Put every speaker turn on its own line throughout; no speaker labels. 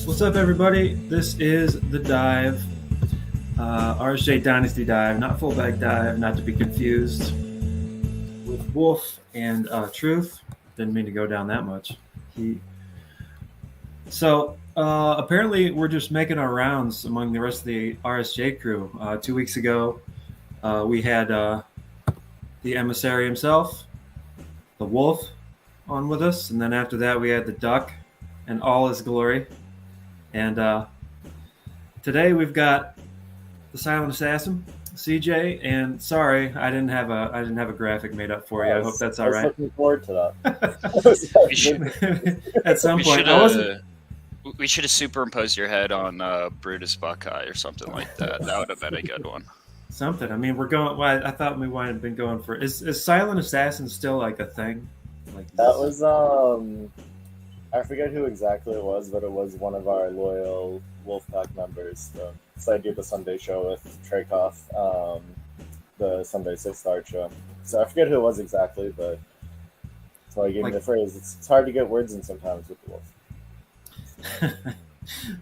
What's up, everybody? This is the dive, RSJ Dynasty dive, not fullback dive, not to be confused with Wolf and Truth. Didn't mean to go down that much. Apparently we're just making our rounds among the rest of the RSJ crew. 2 weeks ago, we had the emissary himself, the Wolf, on with us, and then after that we had the Duck in all his glory. And today we've got the Silent Assassin, CJay, and sorry, I didn't have a graphic made up for you. I hope that's all right.
I was looking forward to
that. At some point,
we should have superimposed your head on Brutus Buckeye or something like that. That would have been a good one.
Something. I mean, we're going. Well, I thought we might have been going for. Is Silent Assassin still like a thing? Like
that was I forget who exactly it was, but it was one of our loyal Wolfpack members. So I do the Sunday show with Traykoff, the Sunday 6 Star show. So I forget who it was exactly, but that's why I gave me the phrase. It's hard to get words in sometimes with the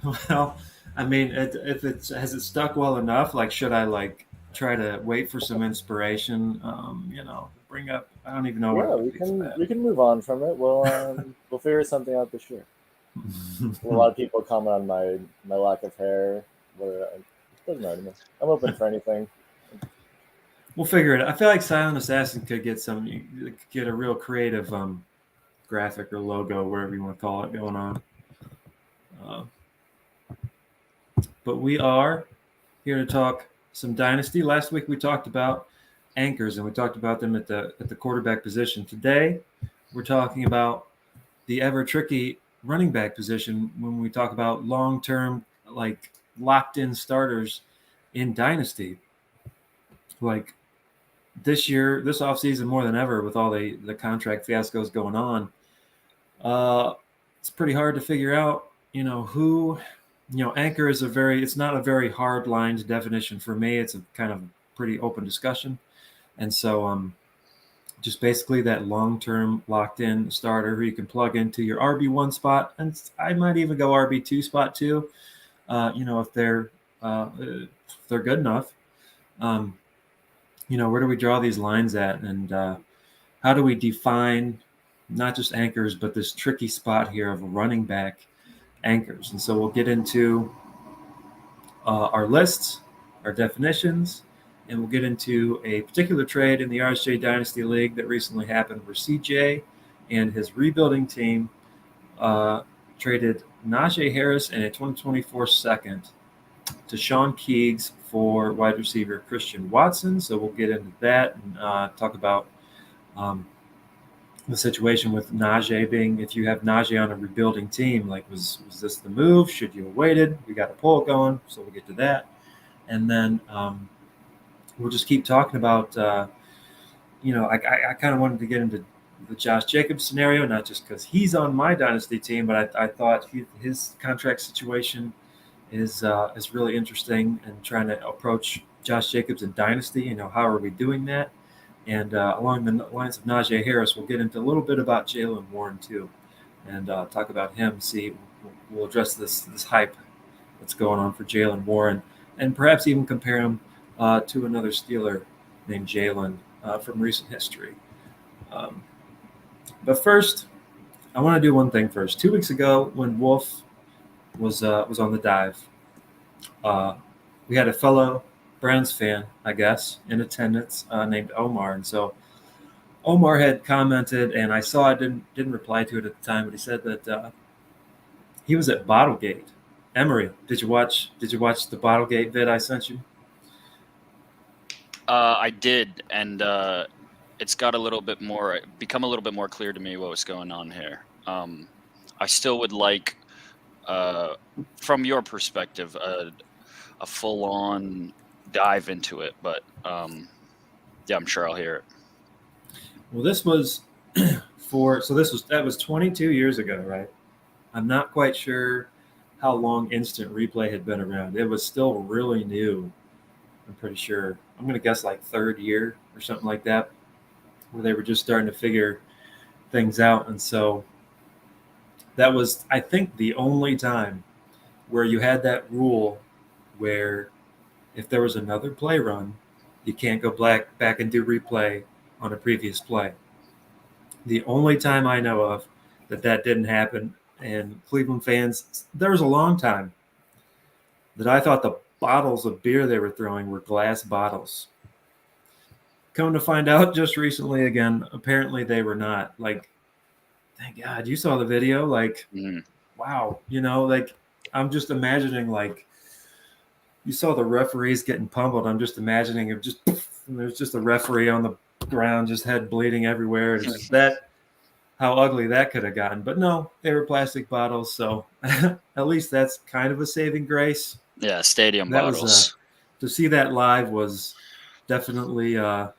Wolf.
Well, I mean, if it's has it stuck well enough? Like, should I try to wait for some inspiration? Bring up. I don't even know.
Yeah, we can move on from it. We'll figure something out this year. A lot of people comment on my lack of hair. It doesn't matter to me. I'm open for anything.
We'll figure it out. I feel like Silent Assassin could get a real creative graphic or logo, whatever you want to call it, going on. But we are here to talk some Dynasty. Last week we talked about anchors, and we talked about them at the quarterback position. Today we're talking about the ever tricky running back position when we talk about long-term, locked-in starters in Dynasty. Like this year, this offseason more than ever, with all the contract fiascos going on, it's pretty hard to figure out, who, anchor is it's not a very hard lined definition for me. It's a kind of pretty open discussion. And so just basically that long-term locked-in starter who you can plug into your RB1 spot, and I might even go RB2 spot too, if they're good enough. Where do we draw these lines at, and how do we define not just anchors, but this tricky spot here of running back anchors? And so we'll get into our lists, our definitions, and we'll get into a particular trade in the RSJ Dynasty League that recently happened where CJay and his rebuilding team traded Najee Harris and a 2024 second to Sean Keegs for wide receiver Christian Watson. So we'll get into that and talk about the situation with Najee being, if you have Najee on a rebuilding team, was this the move? Should you have waited? We got a poll going, so we'll get to that. And then we'll just keep talking about, I kind of wanted to get into the Josh Jacobs scenario, not just because he's on my Dynasty team, but I thought his contract situation is really interesting, and trying to approach Josh Jacobs in Dynasty. How are we doing that? And along the lines of Najee Harris, we'll get into a little bit about Jaylen Warren too, and talk about him. We'll address this hype that's going on for Jaylen Warren, and perhaps even compare him to another Steeler named Jaylen from recent history. But first, I want to do one thing first. 2 weeks ago, when Wolf was on the dive, we had a fellow Browns fan, I guess, in attendance named Omar. And so Omar had commented, and I saw I didn't reply to it at the time, but he said that he was at Bottlegate. Emery, did you watch the Bottlegate vid I sent you?
I did, and it's got become a little bit more clear to me what was going on here. I still would like, from your perspective, a full-on dive into it, but I'm sure I'll hear it.
Well, this was that was 22 years ago, right? I'm not quite sure how long instant replay had been around. It was still really new. I'm pretty sure. I'm going to guess third year or something like that, where they were just starting to figure things out. And so that was, I think, the only time where you had that rule where if there was another play run, you can't go back and do replay on a previous play. The only time I know of that didn't happen, and Cleveland fans, there was a long time that I thought the bottles of beer they were throwing were glass bottles. Come to find out just recently again, apparently they were not. Like, thank God, you saw the video. Like, wow, like I'm just imagining, like, you saw the referees getting pummeled. I'm just imagining it just, and there's just a referee on the ground, just head bleeding everywhere. It's just that, how ugly that could have gotten. But no, they were plastic bottles. So at least that's kind of a saving grace.
Yeah, stadium
That
bottles.
was, to see that live was definitely a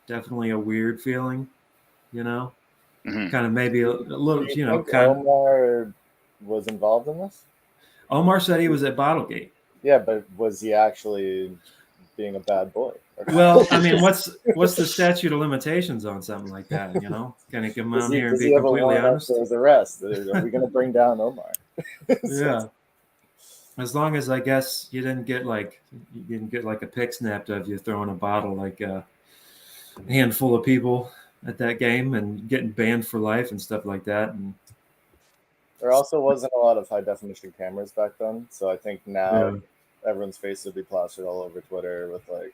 weird feeling, kind of maybe a little,
Do you think Omar was involved in this?
Omar said he was at Bottlegate.
Yeah, but was he actually being a bad boy?
Well, I mean, what's the statute of limitations on something like that? Can he come out here and be completely honest?
His arrest. Are we going to bring down Omar?
Yeah. As long as I guess you didn't get like a pick snapped of you throwing a bottle like a handful of people at that game and getting banned for life and stuff like that. And
there also wasn't a lot of high definition cameras back then, so I think now everyone's face would be plastered all over Twitter with like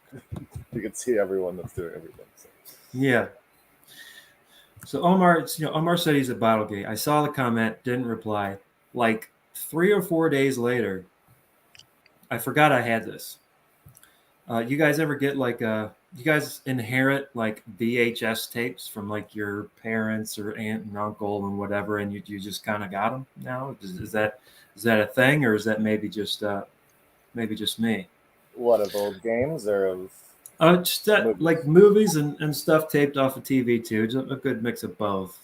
you could see everyone that's doing everything. So.
Yeah. So Omar said he's at Bottlegate. I saw the comment, didn't reply. Like 3 or 4 days later, I forgot I had this. You guys ever get you guys inherit like VHS tapes from like your parents or aunt and uncle and whatever, and you just kind of got them now? Is that a thing, or is that maybe just me?
What, of old games or of
just movies? Like movies and stuff taped off of TV too. Just a good mix of both,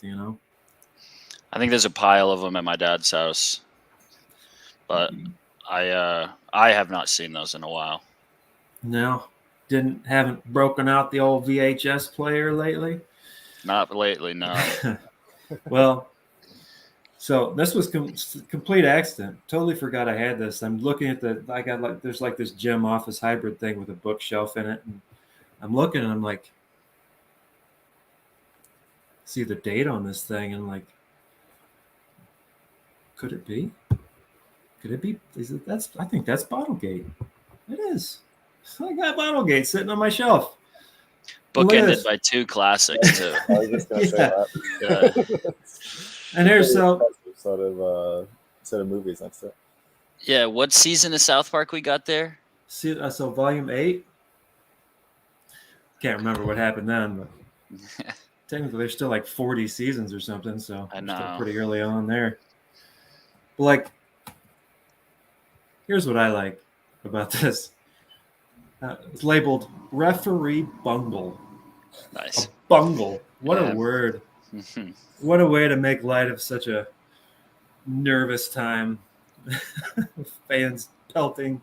I think there's a pile of them at my dad's house, but I have not seen those in a while.
No, haven't broken out the old VHS player lately.
Not lately, no.
Well, so this was complete accident. Totally forgot I had this. I'm looking at there's like this gym office hybrid thing with a bookshelf in it, and I'm looking and I'm like, see the date on this thing, and I'm like, could it be? Could it be? I think that's Bottlegate. It is. I got Bottlegate sitting on my shelf.
Bookended by 2 classics too.
I was just gonna say that.
And here's sort
of movies next to it.
Yeah, what season of South Park we got there?
So volume 8. Can't remember what happened then, but technically there's still like 40 seasons or something, so
I know.
Still pretty early on there. But like, here's what I like about this. It's labeled referee bungle.
Nice.
A bungle. What a word. What a way to make light of such a nervous time. Fans pelting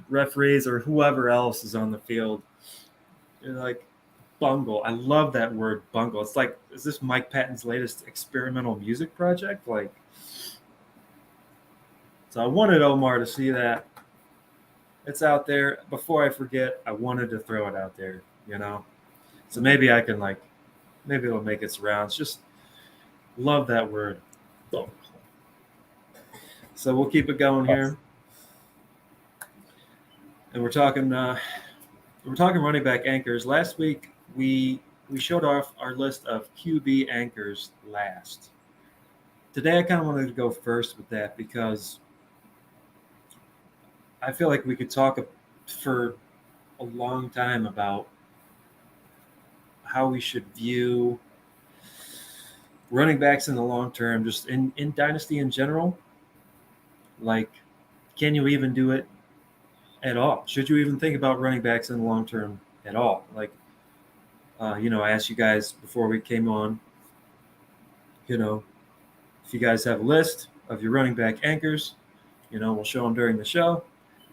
referees or whoever else is on the field. You're like, bungle. I love that word, bungle. It's like, is this Mike Patton's latest experimental music project? Like, so I wanted Omar to see that. It's out there. Before I forget, I wanted to throw it out there, So maybe I can maybe it'll make its rounds. Just love that word. So we'll keep it going here. And we're talking running back anchors. Last week we showed off our list of QB anchors last. Today I kind of wanted to go first with that because I feel like we could talk for a long time about how we should view running backs in the long term, just in Dynasty in general. Like, can you even do it at all? Should you even think about running backs in the long term at all? Like, I asked you guys before we came on, if you guys have a list of your running back anchors, we'll show them during the show.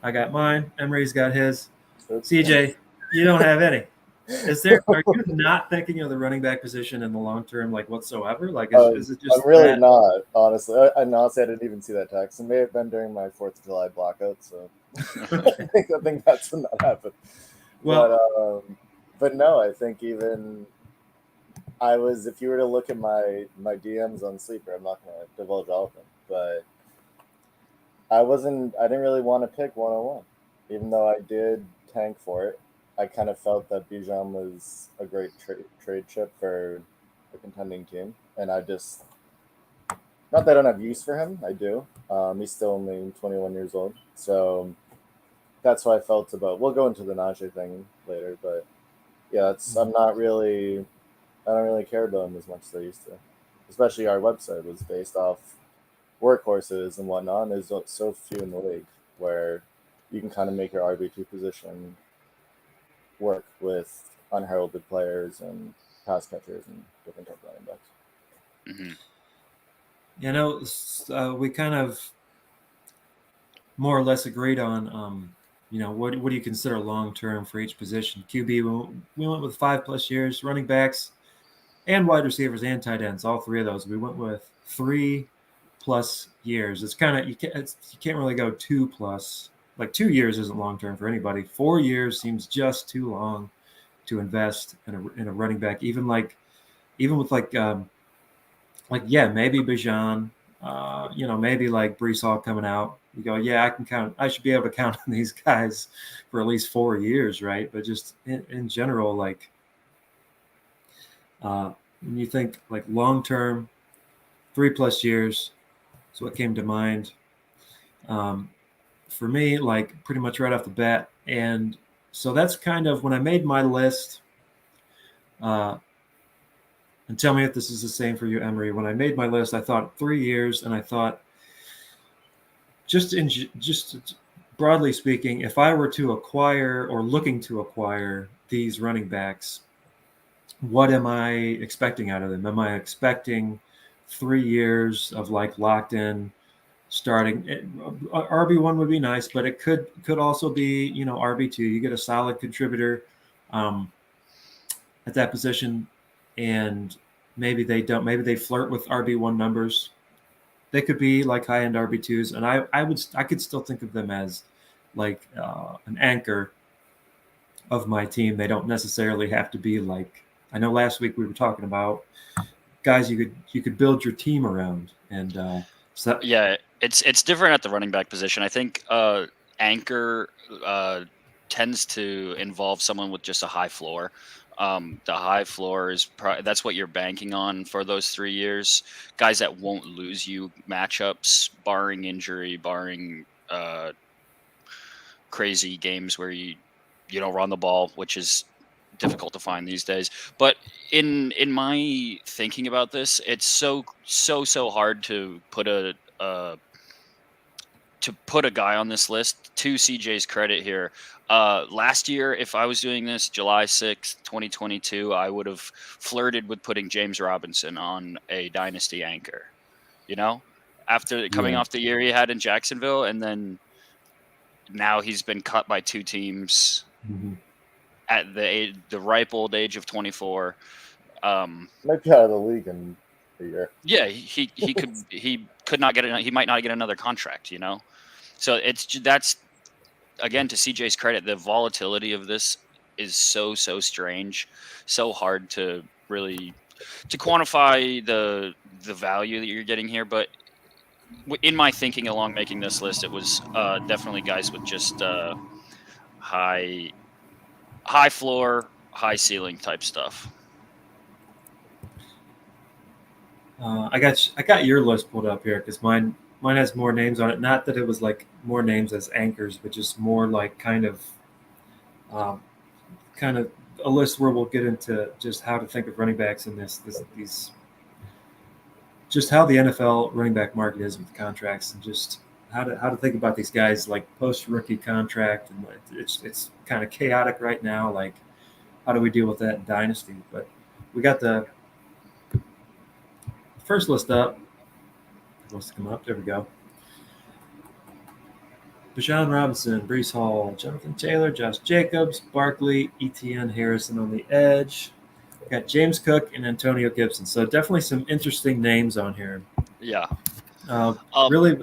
I got mine. Emery's got his. CJay, you don't have any. Are you not thinking of the running back position in the long term, like whatsoever? Like, is it just
I'm really
that?
not, honestly. I honestly, I didn't even see that text. It may have been during my 4th of July blackout, so I think that's when that happened.
Well,
But no, I think even if you were to look at my DMs on Sleeper, I'm not going to divulge all of them, but I didn't really want to pick 101, even though I did tank for it. I kind of felt that Bijan was a great trade chip for a contending team, and I just, not that I don't have use for him, I do. He's still only 21 years old, so that's what I felt about. We'll go into the Najee thing later, but yeah, I don't really care about him as much as I used to. Especially our website was based off workhorses and whatnot. And there's so few in the league where you can kind of make your RB2 position work with unheralded players and pass catchers and different type of running backs.
we kind of more or less agreed on, what do you consider long term for each position? QB, we went with 5+ years. Running backs and wide receivers and tight ends, all three of those, we went with 3+ years. It's kind of you can't really go 2+. Like 2 years isn't long term for anybody. 4 years seems just too long to invest in a running back. Even with maybe Bijan, maybe like Brees Hall coming out. You go, yeah, I should be able to count on these guys for at least 4 years, right? But just in general, like when you think like long term, 3+ years is what came to mind. For me, like pretty much right off the bat. And so that's kind of when I made my list. And tell me if this is the same for you, Emery. When I made my list, I thought 3 years, and I thought just broadly speaking, if I were to acquire or looking to acquire these running backs, what am I expecting out of them? Am I expecting 3 years of like locked in starting? RB1 would be nice, but it could also be, RB2. You get a solid contributor at that position, and maybe they don't. Maybe they flirt with RB1 numbers. They could be like high-end RB2s, and I could still think of them as like an anchor of my team. They don't necessarily have to be like, I know last week we were talking about guys you could build your team around, and
yeah, it's different at the running back position. I think anchor tends to involve someone with just a high floor. The high floor is that's what you're banking on for those 3 years. Guys that won't lose you matchups, barring injury, barring crazy games where you don't run the ball, which is difficult to find these days. But in my thinking about this, it's so hard to put a guy on this list. To CJ's credit here, last year, if I was doing this July 6th, 2022, I would have flirted with putting James Robinson on a dynasty anchor, after coming off the year he had in Jacksonville, and then now he's been cut by 2 teams at the ripe old age of 24.
Might be out of the league in a year.
Yeah, he could not get he might not get another contract, So that's, again, to CJ's credit, the volatility of this is so strange, so hard to really to quantify the value that you're getting here. But in my thinking along making this list, it was definitely guys with just high floor, high ceiling type stuff.
I got your list pulled up here because mine has more names on it. Not that it was like more names as anchors, but just more like kind of a list where we'll get into just how to think of running backs in these just how the NFL running back market is with contracts, and just how to think about these guys like post rookie contract, and it's kind of chaotic right now. Like, how do we deal with that in Dynasty? But we got the first list up. It wants to come up. There we go. Bijan Robinson, Brees Hall, Jonathan Taylor, Josh Jacobs, Barkley, Etienne, Harrison on the edge. Got James Cook and Antonio Gibson. So definitely some interesting names on here.
Yeah.
Really,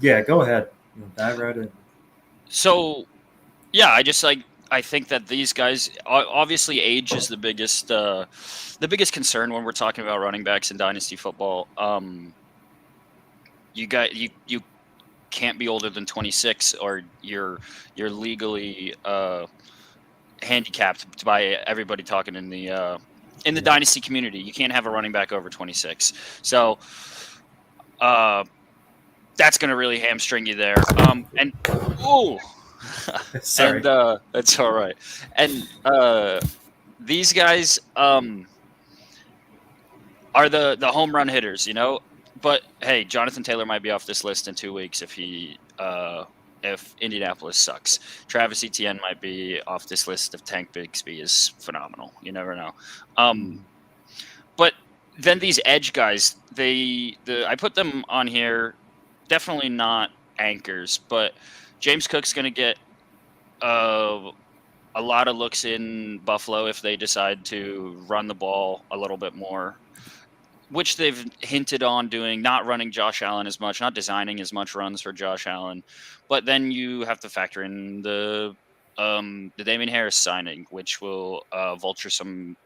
go ahead. Dive right in.
So, yeah, I think that these guys, obviously age is the biggest concern when we're talking about running backs in dynasty football. You can't be older than 26, or you're legally handicapped by everybody talking in the dynasty community. You can't have a running back over 26. So that's going to really hamstring you there. And
Sorry.
And that's all right. And these guys are the home run hitters, But hey, Jonathan Taylor might be off this list in 2 weeks if Indianapolis sucks. Travis Etienne might be off this list if Tank Bigsby is phenomenal. You never know. But then these edge guys, I put them on here. Definitely not anchors, but James Cook's going to get a lot of looks in Buffalo if they decide to run the ball a little bit more, which they've hinted on doing, not running Josh Allen as much, not designing as much runs for Josh Allen. But then you have to factor in the Damian Harris signing, which will vulture some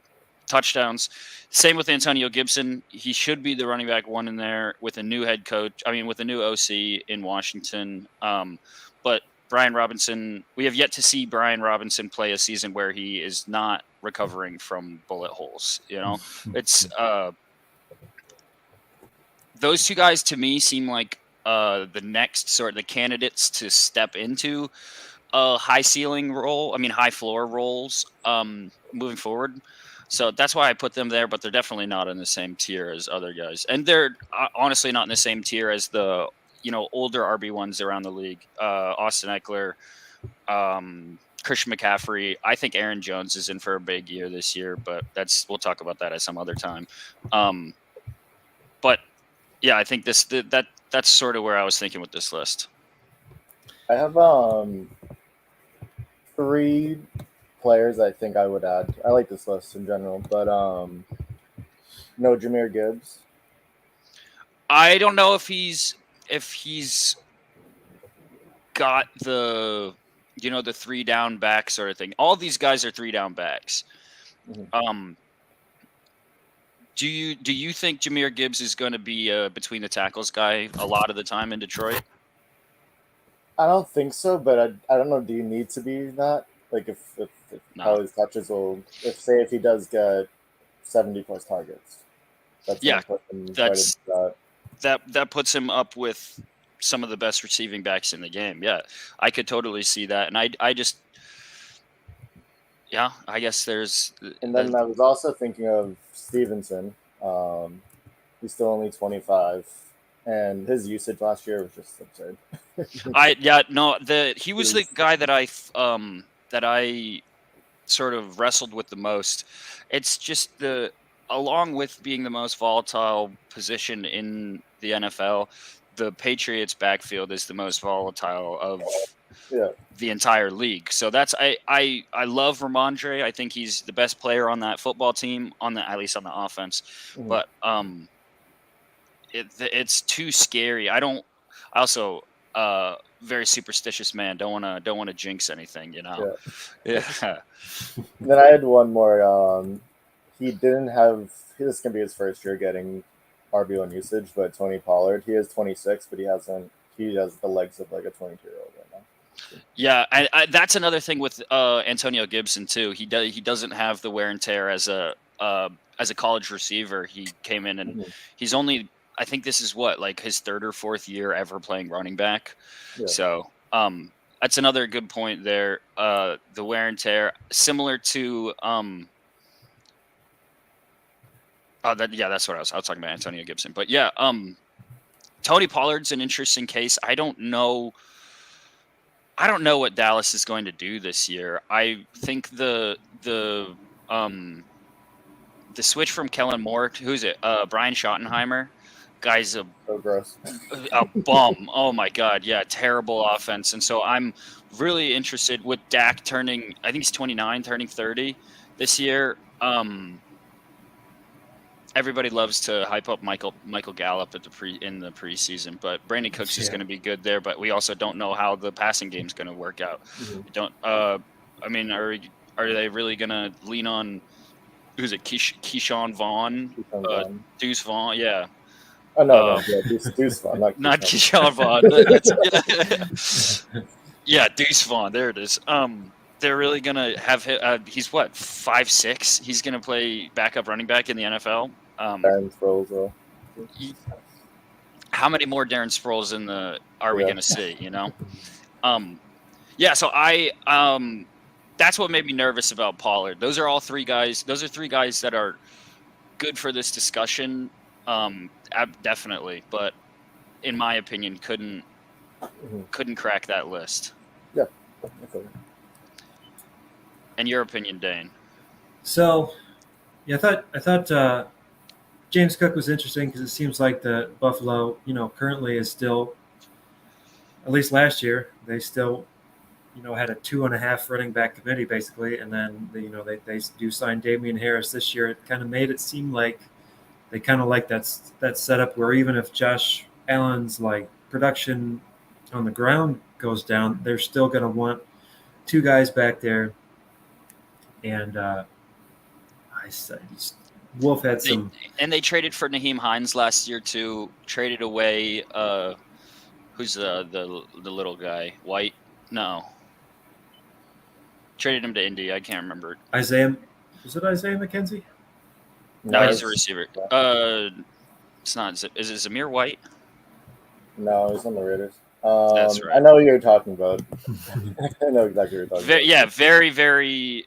touchdowns. Same with Antonio Gibson. He should be the running back one in there with a new head coach. I mean, with a new OC in Washington. But Brian Robinson, we have yet to see Brian Robinson play a season where he is not recovering from bullet holes. It's those two guys to me seem like the next sort of the candidates to step into a high floor roles moving forward. So that's why I put them there, but they're definitely not in the same tier as other guys. And they're honestly not in the same tier as the, older RB1s around the league. Austin Eckler, Christian McCaffrey. I think Aaron Jones is in for a big year this year, but we'll talk about that at some other time. But yeah, I think that's sort of where I was thinking with this list.
I have 3 players I think I would add. I like this list in general, but no Jahmyr Gibbs.
I don't know if he's got the the 3 down back sort of thing. All these guys are 3 down backs. Mm-hmm. Do you think Jahmyr Gibbs is going to be a between the tackles guy a lot of the time in Detroit?
I don't think so, but I don't know. Do you need to be that? Like if how his touches will, if he does get 70 plus targets,
that puts him up with some of the best receiving backs in the game. Yeah, I could totally see that, and I guess there's.
And then I was also thinking of Stevenson. He's still only 25, and his usage last year was just absurd.
He was the guy that I sort of wrestled with the most. It's just along with being the most volatile position in the NFL, the Patriots backfield is the most volatile of the entire league. So that's I love Ramondre. I think he's the best player on that football team, at least on the offense. Mm-hmm. But it's too scary. I also very superstitious man. Don't want to jinx anything, Yeah.
Then I had one more. He didn't have. This can be his first year getting RB1 usage, but Tony Pollard. He is 26, but he has the legs of like a 22-year-old right now.
Yeah, that's another thing with Antonio Gibson too. He doesn't have the wear and tear as a college receiver. He came in and he's only. I think this is like his 3rd or 4th year ever playing running back. Yeah. So that's another good point there. The wear and tear, similar to that's what I was talking about, Antonio Gibson. But yeah, Tony Pollard's an interesting case. I don't know what Dallas is going to do this year. I think the switch from Kellen Moore, who's it? Brian Schottenheimer, guy's
So gross.
a bum. Oh my God, yeah, terrible offense. And so I'm really interested with Dak turning. I think he's 29, turning 30 this year. Everybody loves to hype up Michael Gallup in the preseason, but Brandon Cooks is going to be good there. But we also don't know how the passing game is going to work out. We don't. I mean, are they really going to lean on? Who's it? Keyshawn Vaughn, Deuce Vaughn. Yeah.
Oh no, yeah, Deuce Vaughn,
not Keyshawn Vaughn. Yeah, Deuce Vaughn. There it is. They're really gonna have him. He's what, 5'6"? He's gonna play backup running back in the NFL.
Darren Sproles.
How many more Darren Sproles are we gonna see? You know. Yeah. So that's what made me nervous about Pollard. Those are three guys that are good for this discussion. Definitely, but in my opinion, couldn't crack that list.
Yeah. Okay.
In your opinion, Dane?
So, yeah, I thought James Cook was interesting because it seems like the Buffalo, currently is still, at least last year, they still, had a 2.5 running back committee basically, and then they do sign Emery Harris this year. It kind of made it seem like they kind of like that setup where even if Josh Allen's like production on the ground goes down, they're still going to want two guys back there. And Wolf had some.
And they traded for Nyheim Hines last year too. Traded away. Who's the little guy? White? No. Traded him to Indy. I can't remember.
Isaiah. Was it Isaiah McKenzie?
No, he's a receiver. It's not. Is it Zamir White?
No, he's on the Raiders.
That's right.
I know what you're talking about. I know exactly what you're talking about.
Yeah, very, very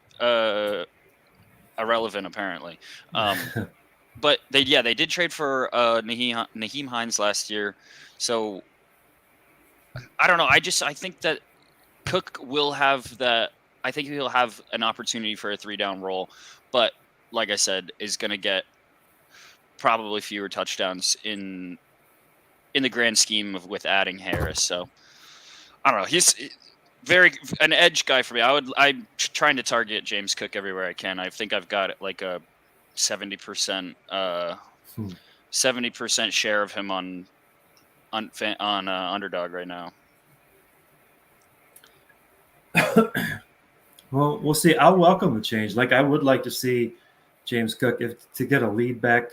irrelevant apparently. But they did trade for Nyheim Hines last year. So I don't know. I think that Cook will have that. I think he'll have an opportunity for a 3-down role, but like I said, is going to get probably fewer touchdowns in the grand scheme of with adding Harris. So I don't know. He's an edge guy for me. I'm trying to target James Cook everywhere I can. I think I've got like a 70% share of him on Underdog right now.
Well, we'll see. I'll welcome the change. Like I would like to see James Cook to get a lead back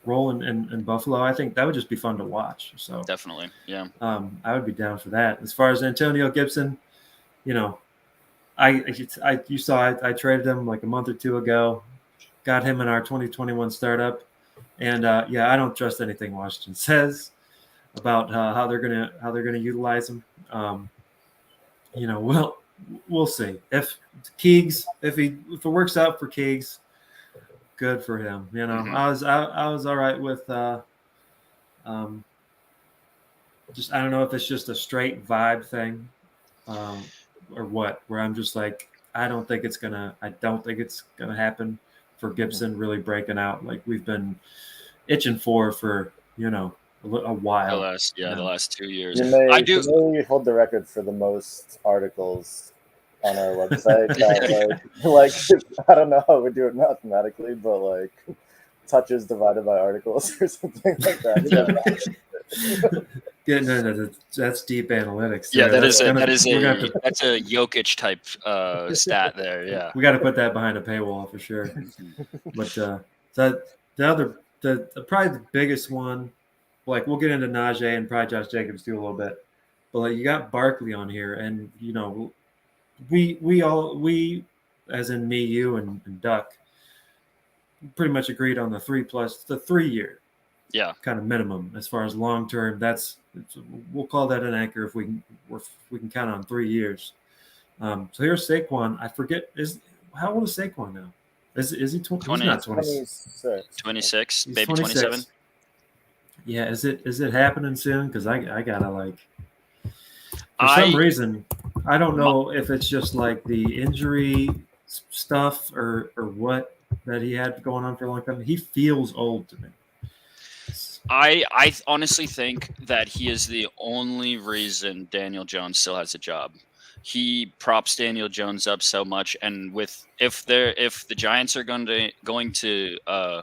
role in Buffalo. I think that would just be fun to watch. So
definitely, yeah.
I would be down for that. As far as Antonio Gibson, I traded him like a month or two ago, got him in our 2021 startup, and I don't trust anything Washington says about how they're gonna utilize him. We'll see if Keegs if it works out for Keegs. Good for him. I was all right with just I don't know if it's just a straight vibe thing or what, where I'm just like I don't think it's gonna happen for Gibson really breaking out like we've been itching for a while.
The last 2 years.
You may hold the record for the most articles on our website. That, I don't know how we do it mathematically, but like touches divided by articles or something like that.
No, that's deep analytics.
Yeah, that's a Jokic type stat there. Yeah,
we got to put that behind a paywall for sure. But probably the biggest one, like we'll get into Najee and probably Josh Jacobs too a little bit, but like you got Barkley on here, and we as in me, you, and Duck pretty much agreed on the 3 year kind of minimum as far as long term. We'll call that an anchor if we can count on 3 years. So here's Saquon. I forget how old is Saquon now? Is he 20? He's not
26,
He's
maybe
26.
27.
Yeah, is it happening soon? Because I gotta for some reason I don't know if it's just like the injury stuff or what that he had going on for a long time. He feels old to me.
I honestly think that he is the only reason Daniel Jones still has a job. He props Daniel Jones up so much, and if the Giants are going to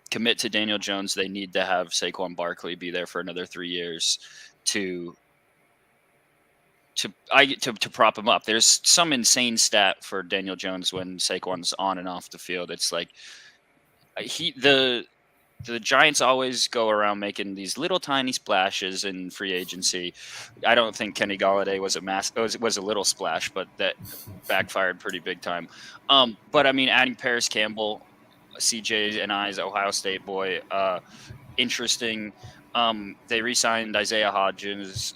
commit to Daniel Jones, they need to have Saquon Barkley be there for another 3 years to prop him up. There's some insane stat for Daniel Jones when Saquon's on and off the field. It's like the Giants always go around making these little tiny splashes in free agency. I don't think Kenny Golladay was a little splash, but that backfired pretty big time. But I mean, adding Paris Campbell, CJay and I's Ohio State boy, interesting. They re-signed Isaiah Hodgins,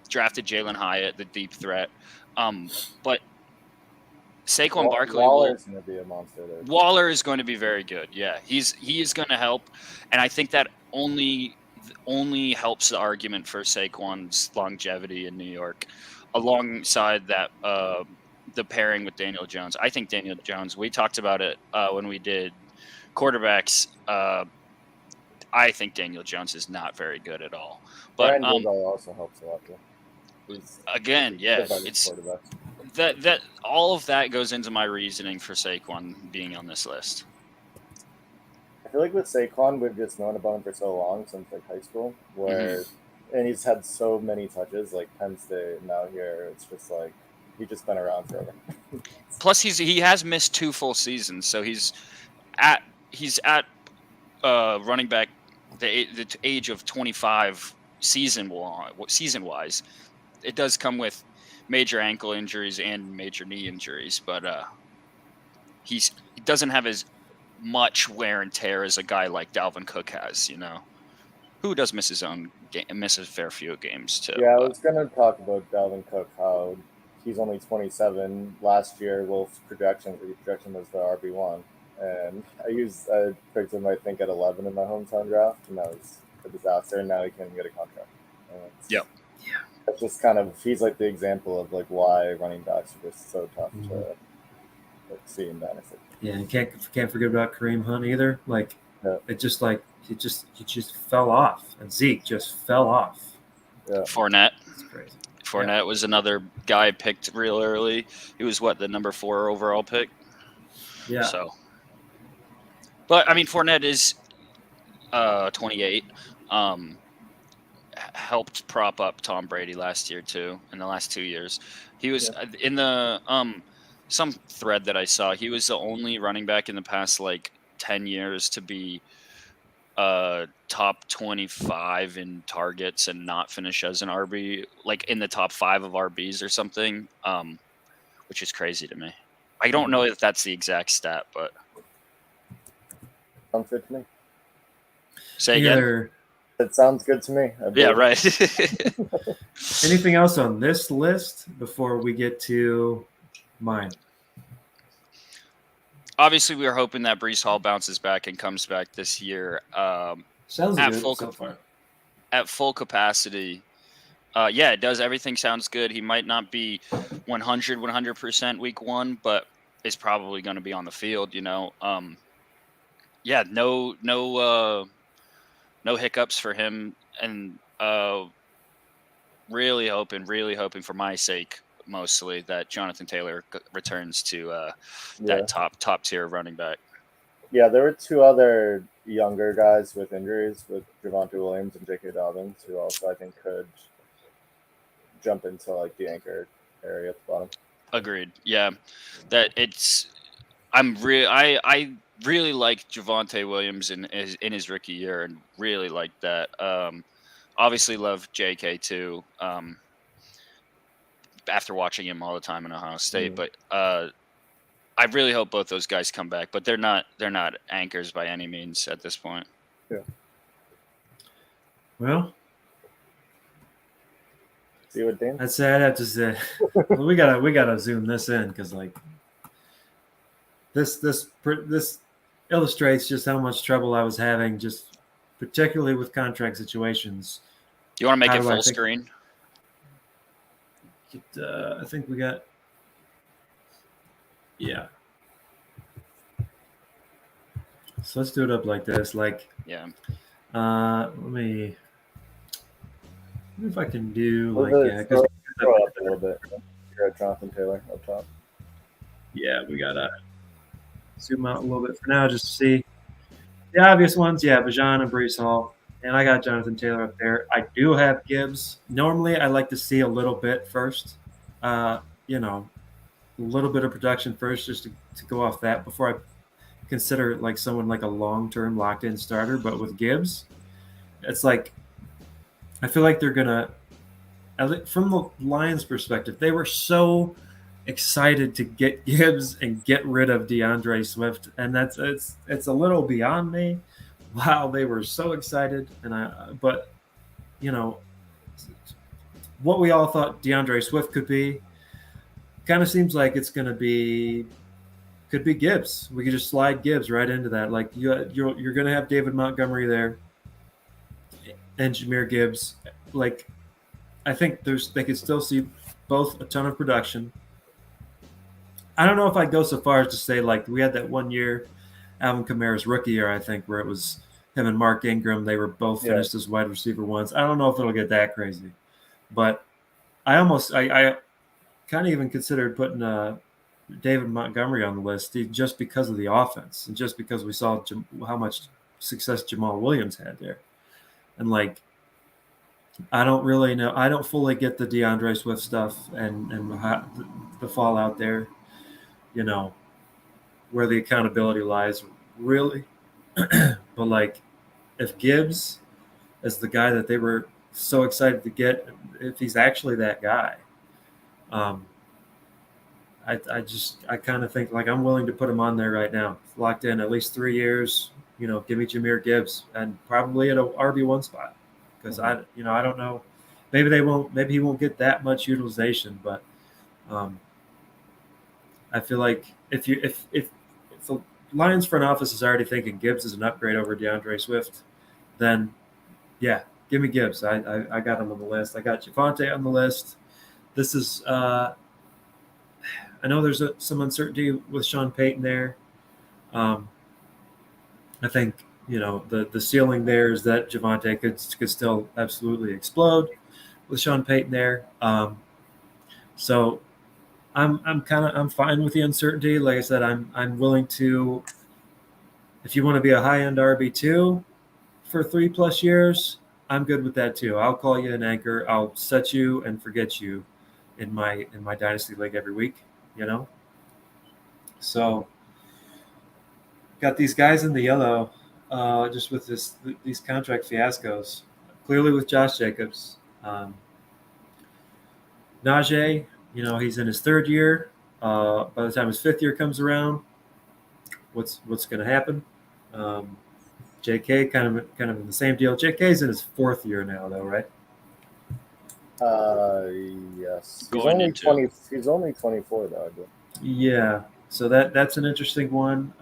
drafted Jalen Hyatt, the deep threat. But Saquon Barkley
Waller is going to be a monster there.
Waller is going to be very good. Yeah, he is going to help, and I think that only helps the argument for Saquon's longevity in New York, alongside that the pairing with Daniel Jones. I think Daniel Jones. We talked about it when we did quarterbacks. I think Daniel Jones is not very good at all. But
Brian also helps a lot.
Again, yeah, it's. That all of that goes into my reasoning for Saquon being on this list.
I feel like with Saquon, we've just known about him for so long since like high school, and he's had so many touches, like Penn State, now here. It's just like he's just been around forever.
Plus, he has missed 2 full seasons, so he's at running back the age of 25 season wise. It does come with major ankle injuries and major knee injuries, but he doesn't have as much wear and tear as a guy like Dalvin Cook has, who does miss miss a fair few games too.
Yeah, I was going to talk about Dalvin Cook, how he's only 27. Last year, Wolf's projection was the RB1, and I picked him, I think, at 11 in my hometown draft, and that was a disaster, and now he can't get a contract.
Yep.
Yeah. It's just kind of, he's like the example of like why running backs are just so tough to see in Dynasty.
Yeah, and can't forget about Kareem Hunt either. Like it just fell off, and Zeke just fell off.
Yeah.
Fournette.
That's crazy.
Fournette was another guy picked real early. He was the number 4 overall pick.
Yeah.
So, but I mean, Fournette is 28. Helped prop up Tom Brady last year too. In the last 2 years, he was in the some thread that I saw. He was the only running back in the past 10 years to be top 25 in targets and not finish as an RB, in the top 5 of RBs or something, which is crazy to me. I don't know if that's the exact stat, but
sounds good to me.
Say again.
It sounds good to me.
Yeah, right.
Anything else on this list before we get to mine?
Obviously, we are hoping that Breece Hall bounces back and comes back this year.
Sounds
at
good
full
so far.
At full capacity. Yeah, it does. Everything sounds good. He might not be 100% week 1, but is probably going to be on the field, Yeah, no hiccups for him, and really hoping for my sake, mostly, that Jonathan Taylor returns to that top tier running back.
Yeah, there were 2 other younger guys with injuries, with Javonte Williams and J.K. Dobbins, who also I think could jump into the anchor area at the bottom.
Agreed. Yeah, that it's. I really like Javonte Williams in his rookie year, and really like that. Obviously love JK too. After watching him all the time in Ohio State, but I really hope both those guys come back. But they're not anchors by any means at this point.
Yeah.
Well,
see what Dan?
I'd have to say we gotta zoom this in, because this illustrates just how much trouble I was having, just particularly with contract situations.
You want to make it full screen?
I think we got. Yeah. So let's do it up like this.
Yeah.
Let me if I can do
Move
like
it,
because
scroll up a little bit. You're at Jonathan Taylor up top.
we gotta zoom out a little bit for now just to see the obvious ones. Yeah, Bajan and Brees Hall, and I got Jonathan Taylor up there. I do have Gibbs. Normally, I like to see a little bit first. You know, a little bit of production first, just to go off that before I consider like someone like a long-term locked-in starter. But with Gibbs, it's like I feel like they're gonna, from the Lions' perspective, they were so excited to get Gibbs and get rid of DeAndre Swift, and it's a little beyond me. Wow, they were so excited, but you know what we all thought DeAndre Swift could be, kind of seems like it's going to be could be Gibbs. We could just slide Gibbs right into that. Like you're going to have David Montgomery there and Jahmyr Gibbs. Like I think they could still see both a ton of production. I don't know if I'd go so far as to say like we had that 1 year Alvin Kamara's rookie year, I think, where it was him and Mark Ingram. They were both finished as wide receiver ones. I don't know if it'll get that crazy, but I kind of even considered putting David Montgomery on the list just because of the offense and just because we saw how much success Jamal Williams had there. And like, I don't really know. I don't fully get the DeAndre Swift stuff and the fallout there, where the accountability lies really. But like, if Gibbs is the guy that they were so excited to get, if he's actually that guy, I kind of think like I'm willing to put him on there right now, locked in at least 3 years. Give me Jahmyr Gibbs and probably at a RB1 spot because I don't know. Maybe he won't get that much utilization, but I feel like if the Lions front office is already thinking Gibbs is an upgrade over DeAndre Swift, then yeah, give me Gibbs. I got him on the list. I got Javonte on the list. This is I know there's some uncertainty with Sean Payton there. I think the ceiling there is that Javonte could still absolutely explode with Sean Payton there. So I'm fine with the uncertainty. Like I said, I'm willing to. If you want to be a high end RB2 for 3+ years, I'm good with that too. I'll call you an anchor. I'll set you and forget you in my dynasty league every week. So got these guys in the yellow, just with these contract fiascos. Clearly with Josh Jacobs, Najee. He's in his 3rd year. By the time his 5th year comes around, what's going to happen? JK kind of in the same deal. JK's in his 4th year now, though, right?
Yes. He's only 24 though, I believe. Yeah.
So that's an interesting one.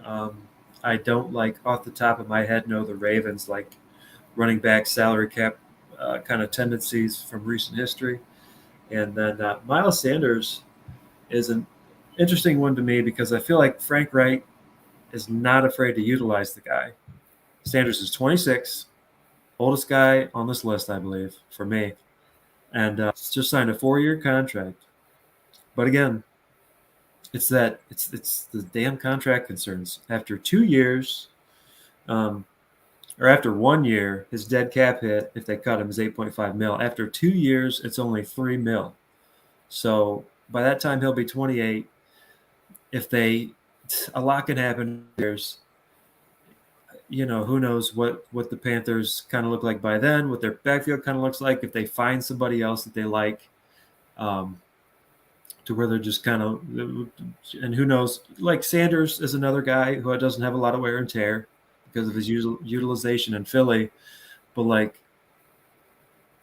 I don't off the top of my head know the Ravens running back salary cap kind of tendencies from recent history. And then Miles Sanders is an interesting one to me because I feel like Frank Wright is not afraid to utilize the guy. Sanders is 26, oldest guy on this list, I believe, for me. And just signed a 4-year contract. But again, it's the damn contract concerns. After 2 years, or after 1 year, his dead cap hit, if they cut him, is $8.5 million. After 2 years, it's only $3 million. So by that time, he'll be 28. A lot can happen. There's, who knows what the Panthers kind of look like by then, what their backfield kind of looks like, if they find somebody else that they like, to where they're just kind of, and who knows, like Sanders is another guy who doesn't have a lot of wear and tear because of his utilization in Philly, but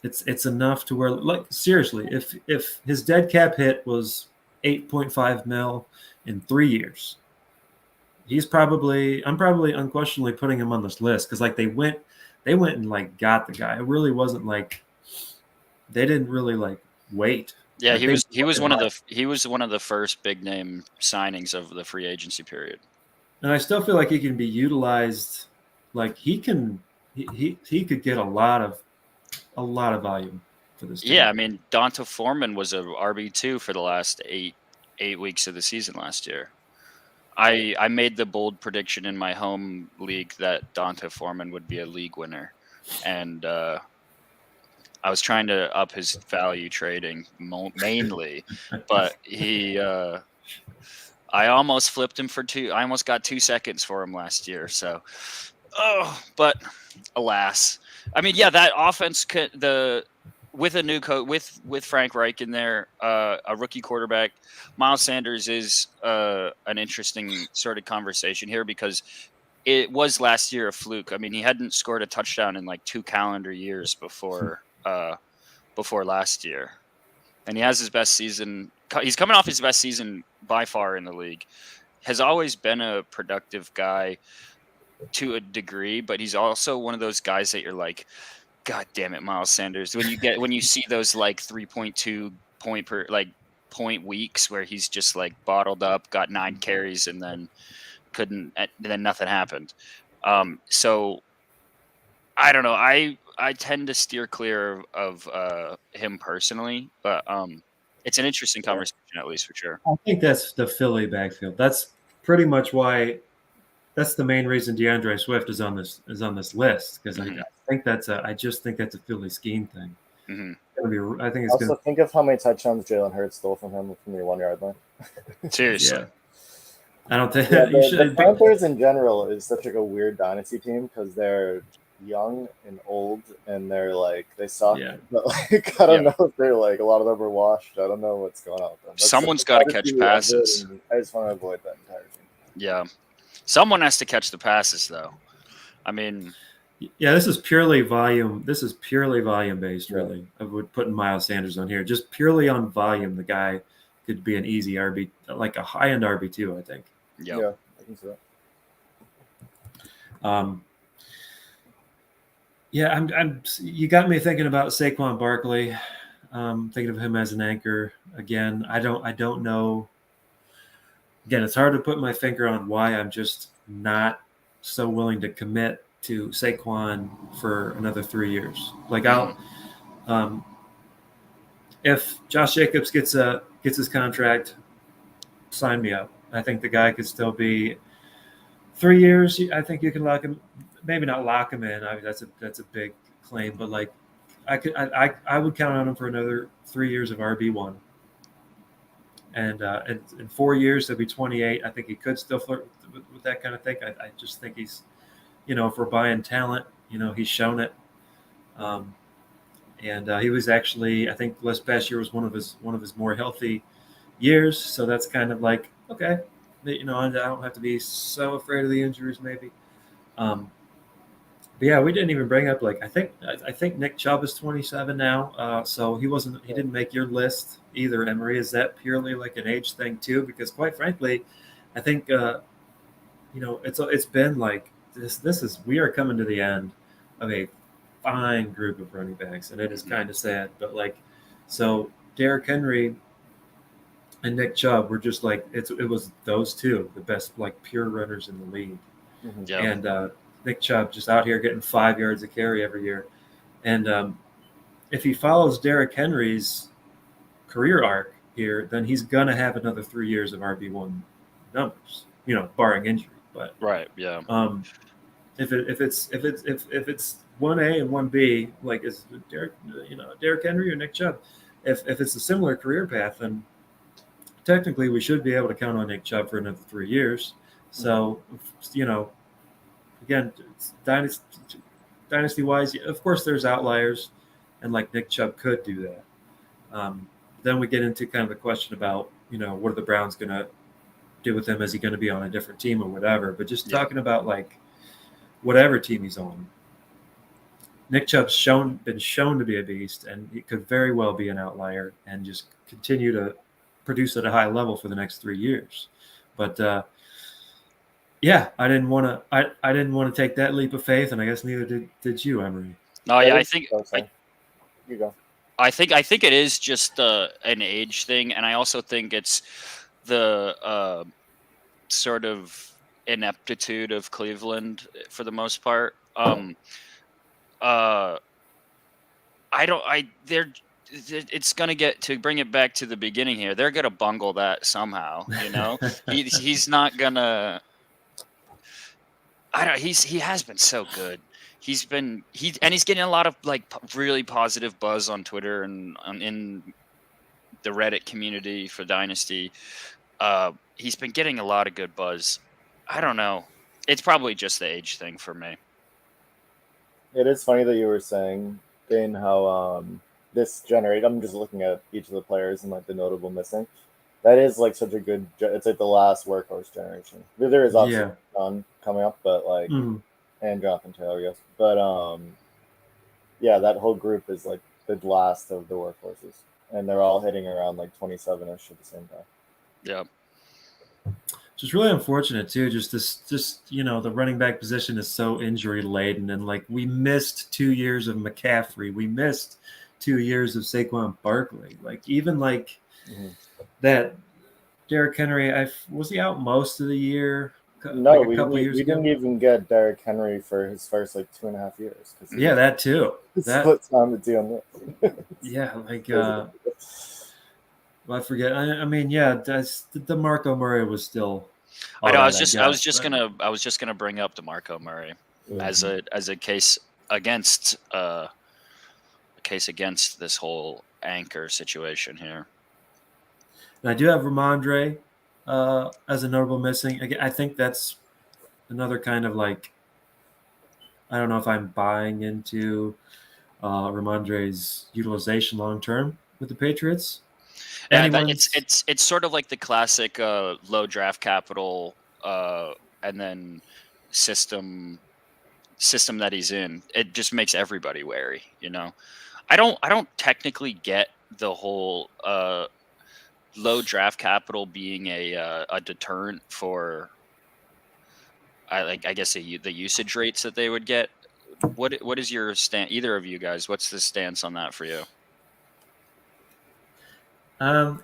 it's enough to where, seriously, if his dead cap hit was $8.5 million in 3 years, I'm probably unquestionably putting him on this list because they went and got the guy. It really wasn't they didn't really wait.
Yeah, he was one of the first big name signings of the free agency period.
And I still feel like he can be utilized. He can he could get a lot of volume for this team.
Yeah, I mean, Donta Foreman was a RB2 for the last eight weeks of the season last year. I made the bold prediction in my home league that Donta Foreman would be a league winner, and I was trying to up his value trading mainly, but I almost flipped him for 2. I almost got 2 seconds for him last year. So, but alas, I mean, yeah, that offense with a new coach, with Frank Reich in there, a rookie quarterback, Miles Sanders is an interesting sort of conversation here because it was last year a fluke. I mean, he hadn't scored a touchdown in like 2 calendar years before last year, and he has his best season. He's coming off his best season by far in the league. Has always been a productive guy to a degree, but he's also one of those guys that you're like, God damn it, Miles Sanders. When you see those like 3.2 point weeks where he's just like bottled up, got 9 carries, and then nothing happened. So I don't know. I tend to steer clear of him personally, but it's an interesting conversation, at least for sure.
I think that's the Philly backfield. That's pretty much why. That's the main reason DeAndre Swift is on this list, because I just think that's a Philly scheme thing.
Mm-hmm.
I think it's
also think of how many touchdowns Jalen Hurts stole from him from your 1 yard line.
Seriously.
Yeah. I don't think
the Panthers in general is such like a weird dynasty team because they're young and old and they're like they suck.
Yeah.
But like I don't know if they're like a lot of them are washed. I don't know what's going on with them.
Someone's got to catch passes.
I just want to avoid that entire thing.
Yeah. Someone has to catch the passes, though. I mean,
yeah, this is purely volume. This is purely volume based, really. I would put Miles Sanders on here, just purely on volume. The guy could be an easy RB, like a high end RB2, I think.
Yep.
Yeah, I think so.
Yeah, I'm. You got me thinking about Saquon Barkley. Thinking of him as an anchor again. I don't know. Again, it's hard to put my finger on why I'm just not so willing to commit to Saquon for another 3 years. Like if Josh Jacobs gets his contract, sign me up. I think the guy could still be 3 years. I think you can lock him. Maybe not lock him in. I mean, that's a big claim, but like I would count on him for another 3 years of RB1. And in 4 years, he'll be 28. I think he could still flirt with that kind of thing. I just think he's, if we're buying talent, he's shown it. And he was actually, I think last past year was one of his more healthy years. So that's kind of like, okay, I don't have to be so afraid of the injuries maybe. But yeah, we didn't even bring up I think Nick Chubb is 27 now. So he didn't make your list either, Emery. Is that purely like an age thing too? Because quite frankly, I think it's been like this we are coming to the end of a fine group of running backs, and it is kind of sad. But so Derrick Henry and Nick Chubb were just like it was those two, the best pure runners in the league.
Mm-hmm.
Yeah.
And Nick Chubb just out here getting 5 yards a carry every year. And if he follows Derrick Henry's career arc here, then he's going to have another 3 years of RB1 numbers, barring injury. But
right, yeah.
If it's 1A and 1B, like is Derrick Henry or Nick Chubb, if it's a similar career path, then technically we should be able to count on Nick Chubb for another 3 years. So, again, dynasty wise, of course, there's outliers, and Nick Chubb could do that. Then we get into kind of the question about, what are the Browns going to do with him? Is he going to be on a different team or whatever? But just talking about whatever team he's on, Nick Chubb's been shown to be a beast, and he could very well be an outlier and just continue to produce at a high level for the next 3 years. But yeah, I didn't want to take that leap of faith, and I guess neither did you, Emery.
No, yeah, I think
you go.
I think it is just an age thing, and I also think it's the sort of ineptitude of Cleveland for the most part. It's gonna get to bring it back to the beginning here. They're gonna bungle that somehow. He's not gonna. He has been so good. He's getting a lot of really positive buzz on Twitter and in the Reddit community for Dynasty. He's been getting a lot of good buzz. I don't know. It's probably just the age thing for me.
It is funny that you were saying, Dane, how this generation. I'm just looking at each of the players and the notable missing. That is such a good. It's the last workhorse generation. There is obviously none coming up, but and Jonathan Taylor, yes. But yeah, that whole group is the last of the workhorses, and they're all hitting around 27ish at the same time.
Yeah.
It's really unfortunate too. Just the running back position is so injury laden, and we missed 2 years of McCaffrey. We missed 2 years of Saquon Barkley. Even that Derrick Henry. Was he out most of the year?
No, we didn't even get Derrick Henry for his first 2.5 years.
Yeah, that too.
Split time to deal with.
Yeah, well, I forget. I mean, yeah, DeMarco Murray was still.
I know. I was just gonna bring up DeMarco Murray as a case against this whole anchor situation here.
And I do have Ramondre as a notable missing. Again, I think that's another kind of I don't know if I'm buying into Ramondre's utilization long term with the Patriots.
Yeah, it's sort of like the classic low draft capital and then system that he's in. It just makes everybody wary, I don't technically get the whole low draft capital being a deterrent for I guess the usage rates that they would get. What is your stance, either of you guys? What's the stance on that for you?
I don't.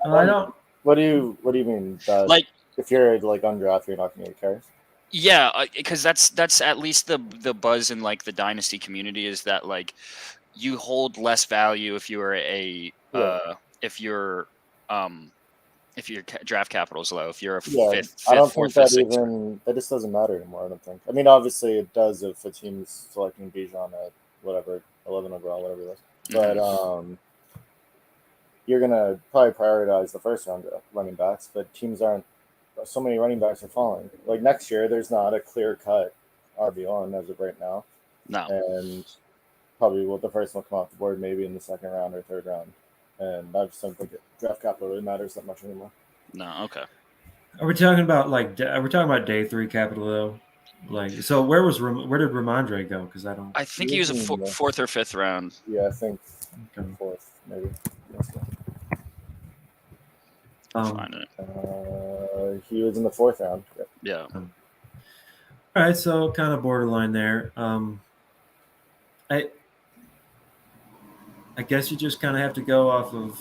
What do you mean? If you're undrafted, you're not going to get carries?
Yeah, because that's at least the buzz in the Dynasty community is that you hold less value if you're if your draft capital is low. If you're a fifth,
I don't
fourth,
think
fifth,
that just doesn't matter anymore. I don't think. I mean, obviously it does if a team's selecting Bijan at whatever 11 overall, whatever it is. But you're gonna probably prioritize the first round running backs. But teams aren't. So many running backs are falling. Next year, there's not a clear cut RB1 as of right now.
No.
And probably the first one will come off the board maybe in the second round or third round. And I just don't think draft capital really matters that much anymore.
No, okay.
Are we talking about day 3 capital though? So where did Ramondre go? Because
I think he was a fourth or fifth round.
Yeah, I think fourth maybe.
Find it.
He was in the fourth round.
Yeah.
All right, so kind of borderline there. I guess you just kind of have to go off of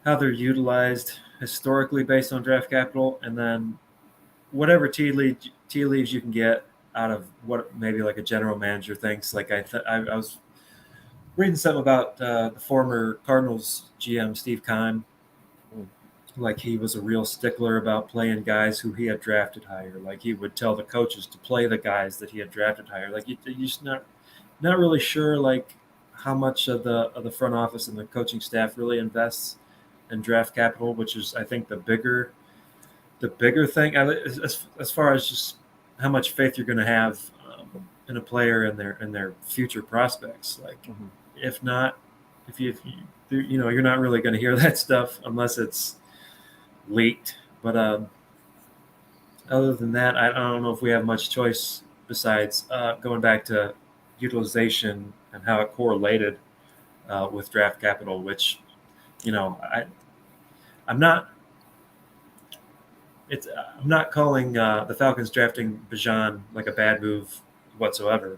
how they're utilized historically based on draft capital, and then whatever tea leaves you can get out of what maybe a general manager thinks. I was reading something about the former Cardinals GM Steve Kahn. He was a real stickler about playing guys who he had drafted higher. He would tell the coaches to play the guys that he had drafted higher. You're just not really sure how much of the front office and the coaching staff really invests in draft capital, which is I think the bigger thing as far as just how much faith you're going to have in a player and their future prospects. If not, if you're not really going to hear that stuff unless it's leaked. But other than that, I don't know if we have much choice besides going back to utilization and how it correlated with draft capital, which I'm not calling the Falcons drafting Bijan a bad move whatsoever.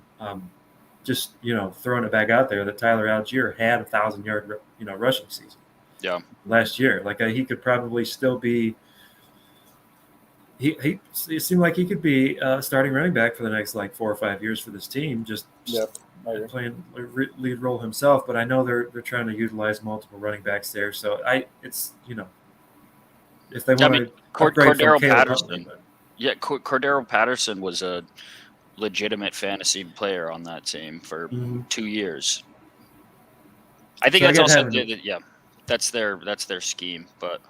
Just throwing it back out there that Tyler Algier had 1,000-yard rushing season.
Yeah.
Last year, he could probably still be he it seemed like he could be starting running back for the next like 4 or 5 years for this team, just playing a lead role himself. But I know they're trying to utilize multiple running backs there, so it's if they want to upgrade from
Cordero
Caleb
Patterson.
Hunter,
Yeah, Cordero Patterson was a legitimate fantasy player on that team for 2 years. I think that's also that's their scheme, but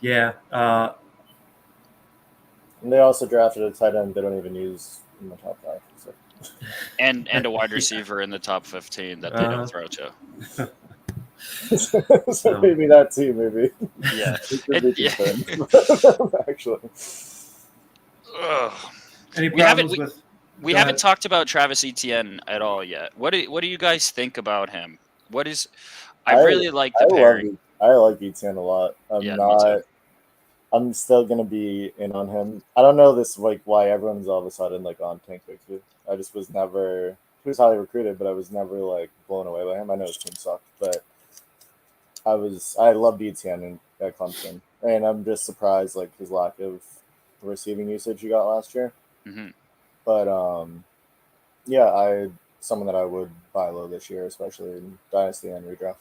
yeah.
And they also drafted a tight end they don't even use in the top 5. So.
And a wide receiver in the top 15 that they don't throw to.
So maybe that team, maybe.
Yeah.
Actually.
Any problems with?
We haven't talked about Travis Etienne at all yet. What do you guys think about him? I really like the pairing.
I like Etienne a lot.
Me too.
I'm still gonna be in on him. I don't know why everyone's all of a sudden like on Tank Bixby. I just was never. He was highly recruited, but I was never like blown away by him. I know his team sucked, but I loved Etienne at Clemson, and I'm just surprised like his lack of receiving usage he got last year.
Mm-hmm.
But someone that I would buy low this year, especially in Dynasty and redraft.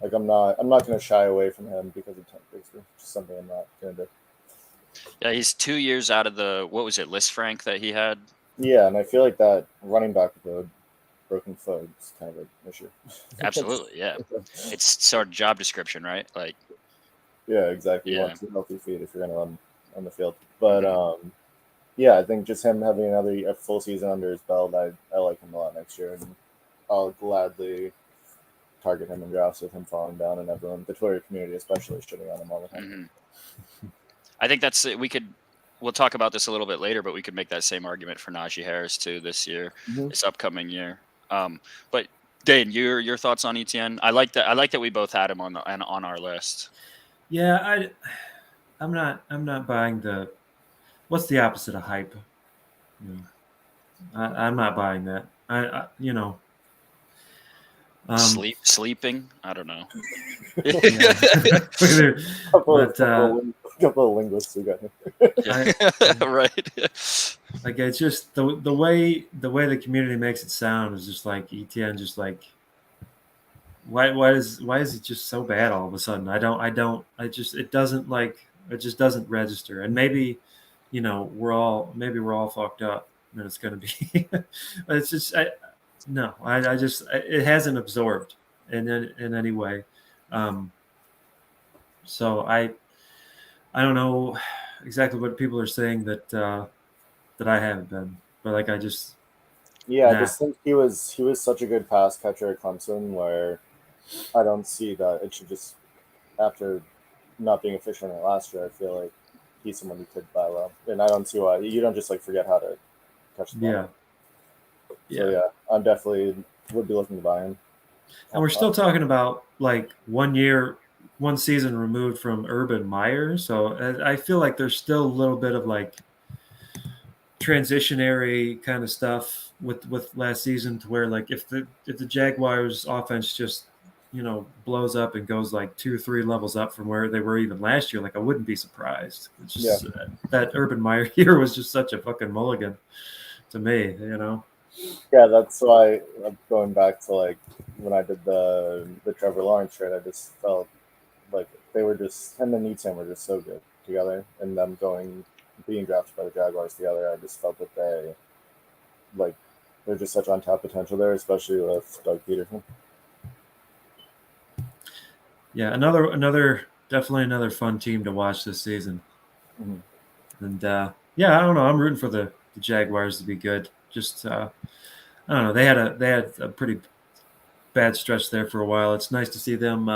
Like I'm not going to shy away from him because of Tank Bixby. Just something I'm not going to do.
Yeah, he's 2 years out of the List Frank that he had.
Yeah, and I feel like that running back with the broken foot is kind of an issue.
Absolutely, yeah. It's sort of job description, right? Like.
Yeah, exactly. You want 2 healthy feet if you're going to run on the field, but I think just him having a full season under his belt, I like him a lot next year, and I'll gladly target him in drafts with him falling down and everyone, the Twitter community especially, shitting on him all the time.
Mm-hmm. I think that's it. We'll talk about this a little bit later, but we could make that same argument for Najee Harris too this year, this upcoming year. But Dane, your thoughts on Etienne? I like that. I like that we both had him on our list.
Yeah, I'm not buying the. What's the opposite of hype? I'm not buying that.
Sleeping? I don't know.
Couple of linguists who got him.
Right.
Like it's just the way the community makes it sound is just like Etienne, just like why is it just so bad all of a sudden? It just doesn't register. And maybe we're all fucked up and it's going to be but it's just it hasn't absorbed in any way. So I don't know exactly what people are saying that I haven't been, but like I just
just think he was such a good pass catcher at Clemson where I don't see that it should just, after not being efficient in it last year, I feel like he's someone you could buy low, and I don't see why you don't just like forget how to touch the ball. So I'm definitely would be looking to buy him.
And we're still talking about like 1 season removed from Urban Meyer, so I feel like there's still a little bit of like transitionary kind of stuff with last season, to where like if the Jaguars offense just blows up and goes like 2 or 3 levels up from where they were even last year, like I wouldn't be surprised. It's just that Urban Meyer year was just such a fucking mulligan to me,
Yeah, that's why I'm going back to like when I did the Trevor Lawrence trade. I just felt like they were just, him and Etienne were just so good together, and them being drafted by the Jaguars together. I just felt that there's just such untapped potential there, especially with Doug Peterson.
Yeah, definitely another fun team to watch this season. Mm-hmm. And I don't know. I'm rooting for the Jaguars to be good. Just I don't know. They had a pretty bad stretch there for a while. It's nice to see them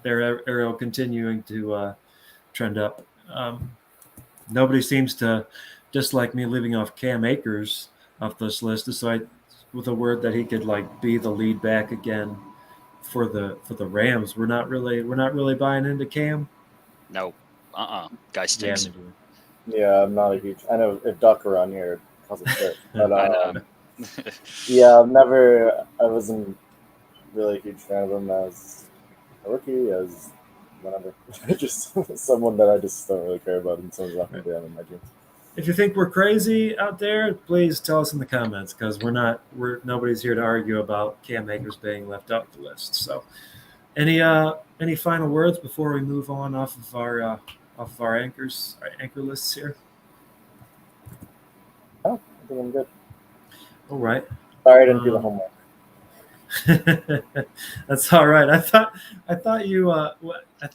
their arrow continuing to trend up. Nobody seems to dislike me leaving off Cam Akers off this list, so with a word that he could like be the lead back again for the Rams. We're not really buying into Cam.
No, guy stinks.
Yeah, I'm not a huge. I know if Duck around here causes shit, but
I know.
I wasn't really a huge fan of him as a rookie, as whatever. Just someone that I just don't really care about, and someone's not going to be on my team.
If you think we're crazy out there, please tell us in the comments, because nobody's here to argue about Cam Akers being left off the list. So, any final words before we move on off of our anchor lists here?
Oh, I think I'm good.
All right.
Sorry, I didn't do the homework.
That's all right. I thought you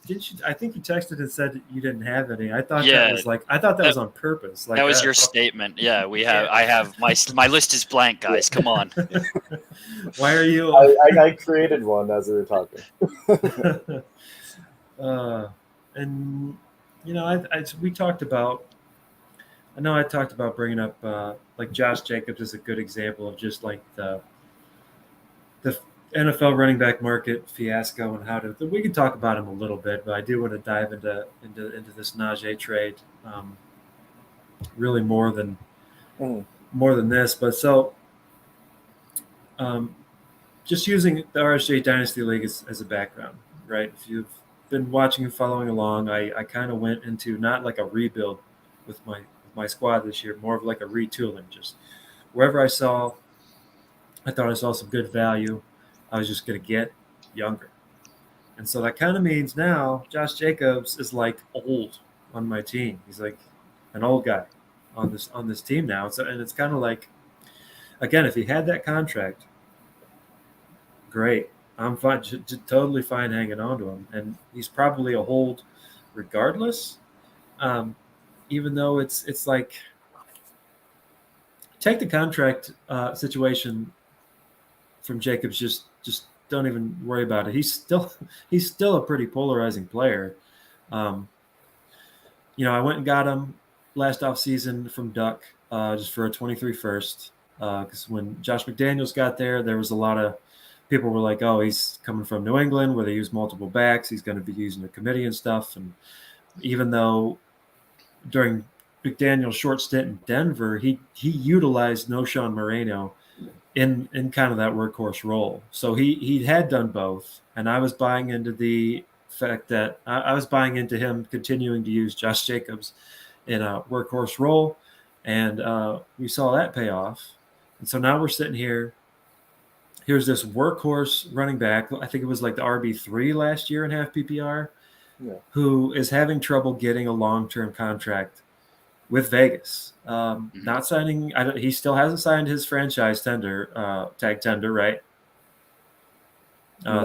didn't you? I think you texted and said you didn't have any. I thought that was on purpose. Like
that was your statement. Yeah, I have my list is blank, guys. Come on.
Why are you?
I created one as we were talking.
And we talked about. I know I talked about bringing up like Josh Jacobs is a good example of just like the NFL running back market fiasco and how to. We can talk about him a little bit, but I do want to dive into this Najee trade, really more than this. But so, just using the RSJ Dynasty League as a background, right? If you've been watching and following along, I kind of went into not like a rebuild with my squad this year, more of like a retooling. Just wherever I thought I saw some good value, I was just going to get younger. And so that kind of means now Josh Jacobs is like old on my team. He's like an old guy on this team now. So, and it's kind of like, again, if he had that contract, great. I'm fine, totally fine hanging on to him. And he's probably a hold regardless, even though it's like, take the contract situation from Jacobs, just don't even worry about it. He's still a pretty polarizing player. I went and got him last offseason from Duck just for a 23 first, because when Josh McDaniels got there was a lot of people were like, oh, he's coming from New England where they use multiple backs. He's going to be using a committee and stuff. And even though during McDaniel's short stint in Denver, he utilized Noshawn Moreno in kind of that workhorse role. So he had done both, and I was buying into the fact that I was buying into him continuing to use Josh Jacobs in a workhorse role, and we saw that pay off. And so now we're sitting here. Here's this workhorse running back. I think it was like the RB3 last year in half PPR, who is having trouble getting a long-term contract with Vegas. Not signing. He still hasn't signed his franchise tag tender, right? No.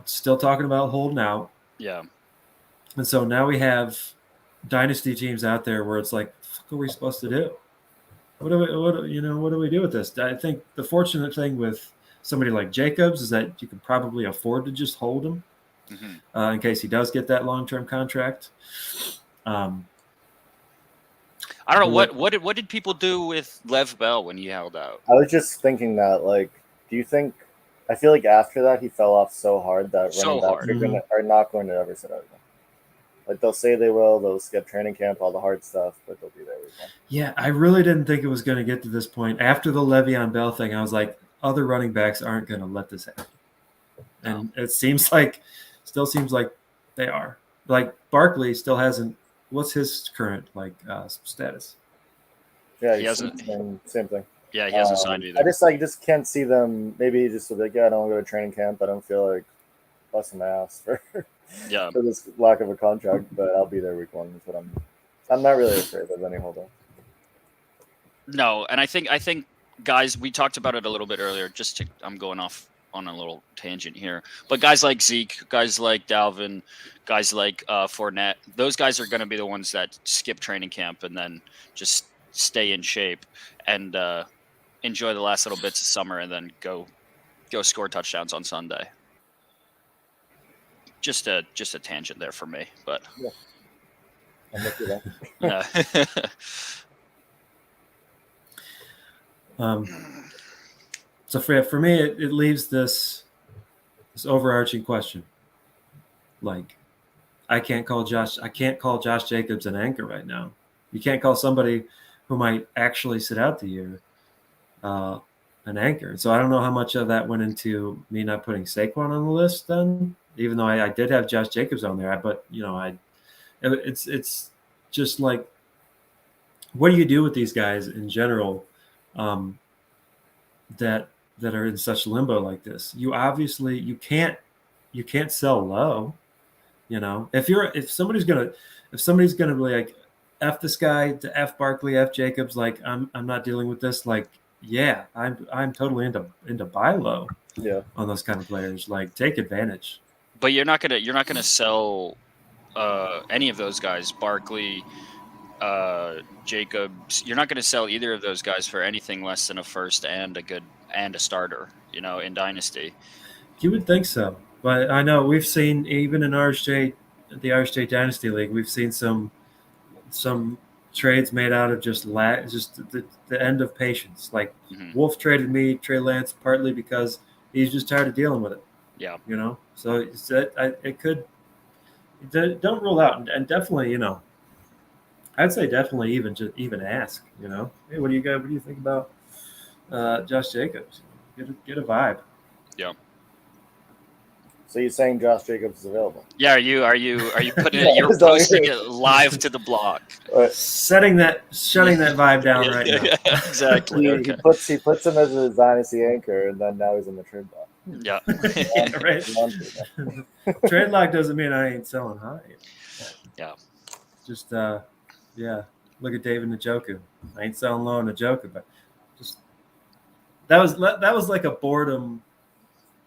Still talking about holding out.
Yeah.
And so now we have dynasty teams out there where it's like, what are we supposed to do? What do we do with this? I think the fortunate thing with somebody like Jacobs is that you can probably afford to just hold him in case he does get that long-term contract.
I don't know what did people do with Lev Bell when he held out?
I was just thinking that, like, do you think? I feel like after that he fell off so hard that running backs are not going to ever sit out again. Like they'll say they will, they'll skip training camp, all the hard stuff, but they'll be there week one.
Yeah, I really didn't think it was going to get to this point. After the Le'Veon Bell thing, I was like, other running backs aren't going to let this happen, and it still seems like they are. Like Barkley still hasn't. What's his current status?
Yeah, he hasn't. Same thing.
Yeah, he hasn't signed either.
I just can't see them. Maybe just like, I don't want to go to training camp. I don't feel like busting my ass for this lack of a contract. But I'll be there week one. Is what I'm not really afraid of any holdout.
No, and I think guys, we talked about it a little bit earlier. I'm going off on a little tangent here, but guys like Zeke, guys like Dalvin, guys like Fournette, those guys are going to be the ones that skip training camp and then just stay in shape and enjoy the last little bits of summer and then go score touchdowns on Sunday. Just a tangent there for me, but
yeah. I'm with you there.
So for me, it leaves this overarching question. Like, I can't call Josh Jacobs an anchor right now. You can't call somebody who might actually sit out the year an anchor. So I don't know how much of that went into me not putting Saquon on the list then, even though I did have Josh Jacobs on there. But it's just like, what do you do with these guys in general that are in such limbo like this? You obviously you can't sell low. If somebody's gonna be like, F this guy, to F Barkley, F Jacobs, like I'm not dealing with this. Like, yeah, I'm totally into buy low.
Yeah.
On those kind of players, like take advantage.
But you're not gonna sell any of those guys, Barkley, Jacobs. You're not gonna sell either of those guys for anything less than a first and a starter. In Dynasty.
You would think so, but I know we've seen, even in RSJ, the RSJ Dynasty League, we've seen some trades made out of just the end of patience. Like Wolf traded me Trey Lance partly because he's just tired of dealing with it.
Yeah.
So it could, don't rule out, and definitely, I'd say definitely even ask, hey, what do you think about Josh Jacobs? Get a vibe.
Yeah.
So you're saying Josh Jacobs is available?
Yeah. Are you putting it? You're posting it live to the block.
Shutting that vibe down right now.
Exactly.
He puts him as a dynasty anchor, and then now he's in the trade block.
Yeah.
Right. Trade lock doesn't mean I ain't selling high.
Yeah.
Just yeah. Look at David Njoku. I ain't selling low on Njoku, but just that was like a boredom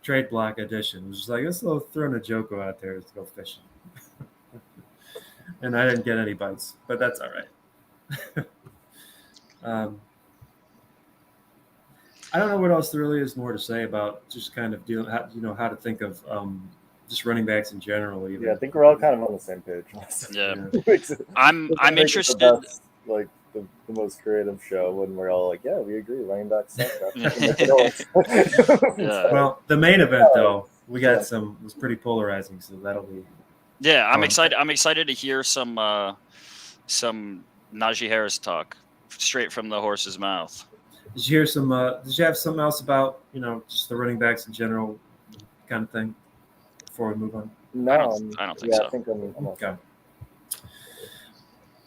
trade block edition. It was just like, let's throw Njoku out there to go fishing. And I didn't get any bites, but that's all right. I don't know what else there really is more to say about just kind of how to think of just running backs in general. Even.
Yeah, I think we're all kind of on the same page.
Yeah. I'm interested.
Like the most creative show when we're all like, yeah, we agree, running backs suck.
Yeah.
Well, the main event though, we got was pretty polarizing, so that'll be.
Yeah, I'm excited. I'm excited to hear some Najee Harris talk straight from the horse's mouth.
Did you hear some? Did you have something else about just the running backs in general, kind of thing, before we move on?
No,
I don't think so.
I think I'm
okay.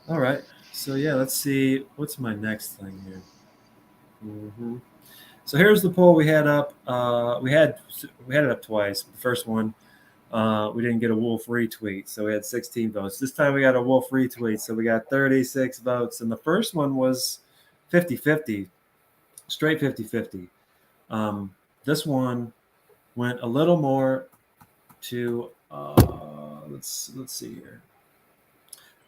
All right. So yeah, let's see. What's my next thing here? Mm-hmm. So here's the poll we had up. We had it up twice. The first one, we didn't get a Wolf retweet, so we had 16 votes. This time we got a Wolf retweet, so we got 36 votes. And the first one was 50-50, straight 50-50. This one went a little more to let's see here.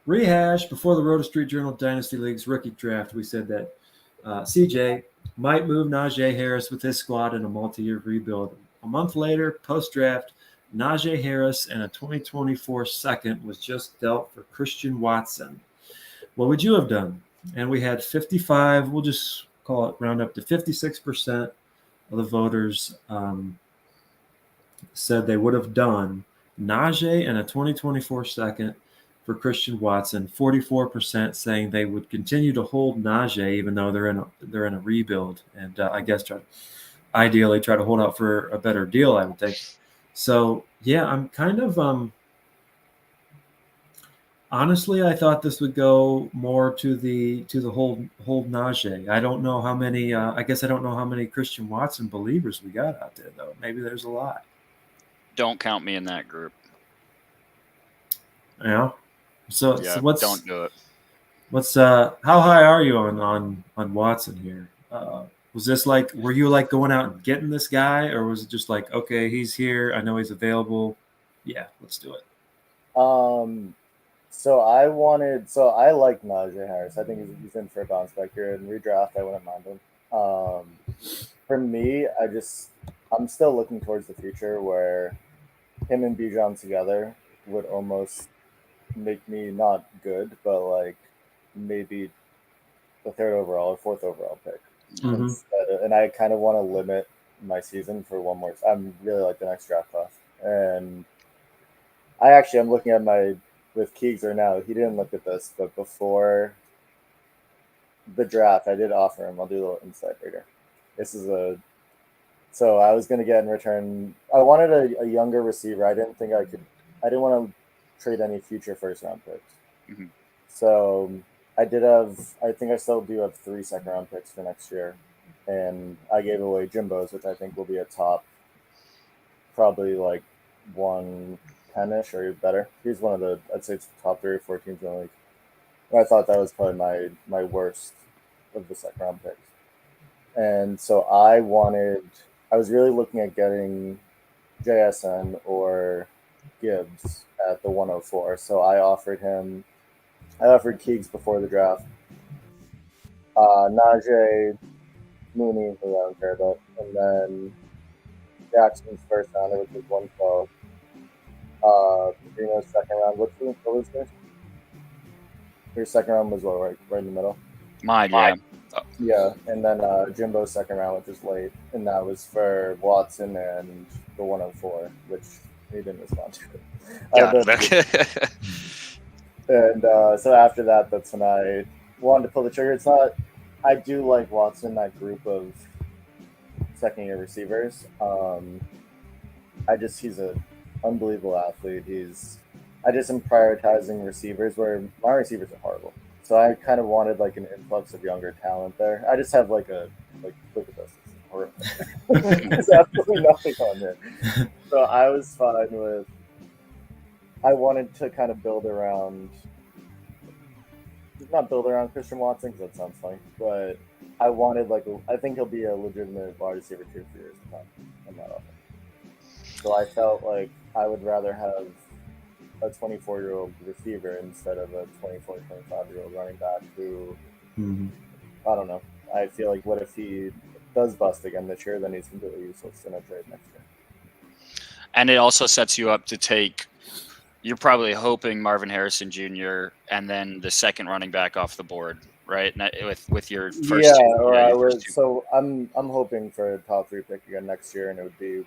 Rehash before the Roto Street Journal Dynasty League's rookie draft. We said that CJay might move Najee Harris with his squad in a multi-year rebuild. A month later, post-draft, Najee Harris and a 2024 second was just dealt for Christian Watson. What would you have done? And we had 55. We'll just call it round up to 56% of the voters said they would have done Najee and a 2024 second for Christian Watson. 44% saying they would continue to hold Najee even though they're in a rebuild, and I guess ideally try to hold out for a better deal, I would think. So yeah, I'm kind of honestly, I thought this would go more to the hold Najee. I don't know how many. I guess I don't know how many Christian Watson believers we got out there though. Maybe there's a lot.
Don't count me in that group.
Yeah. So what's
don't do it.
What's how high are you on Watson here? Was this like, were you like going out and getting this guy, or was it just like, okay, he's here, I know he's available, yeah, let's do it?
So I like Najee Harris. I think he's in for a bounce back here. In redraft, I wouldn't mind him. For me, I'm still looking towards the future where him and Bijan together would almost make me not good, but like maybe the third overall or fourth overall pick. Mm-hmm. And I kind of want to limit my season for one more. I'm really like the next draft class, and I'm looking at with Keegs right now. He didn't look at this, but before the draft, I did offer him. I'll do a little insight right here. This is So I was going to get in return. I wanted a younger receiver. I didn't want to trade any future first round picks.
Mm-hmm.
So I think I still do have 3 second round picks for next year. And I gave away Jimbo's, which I think will be a top, probably like 110-ish or better. He's one of the, I'd say it's top 3 or 4 teams in the league. And I thought that was probably my worst of the second round picks. And so I was really looking at getting JSN or Gibbs at the 104. So I offered Keegs before the draft. Najee, Mooney, who I don't care about. And then Jackson's first rounder, which was 112. Pedrino's second round. What was yours? Your second round was what, right in the middle?
Mine, yeah.
Yeah, and then Jimbo's second round, which was late, and that was for Watson and the 104, which he didn't respond to. And so after that, that's when I wanted to pull the trigger. I do like Watson, that group of second-year receivers. He's an unbelievable athlete. I just am prioritizing receivers where my receivers are horrible. So I kind of wanted like an influx of younger talent there. I just have look at this. It's horrible. There's absolutely nothing on there. So I was fine with. I wanted to kind of not build around Christian Watson because that sounds funny, but I wanted I think he'll be a legitimate wide receiver 2 for years to come in that offense. So I felt like I would rather have a 24-year-old receiver instead of a 24, 25-year-old running back who, I don't know. I feel like what if he does bust again this year, then he's completely useless in a trade next year.
And it also sets you up to take, you're probably hoping Marvin Harrison Jr. and then the second running back off the board, right? With your first
So I'm hoping for a top 3 pick again next year, and it would be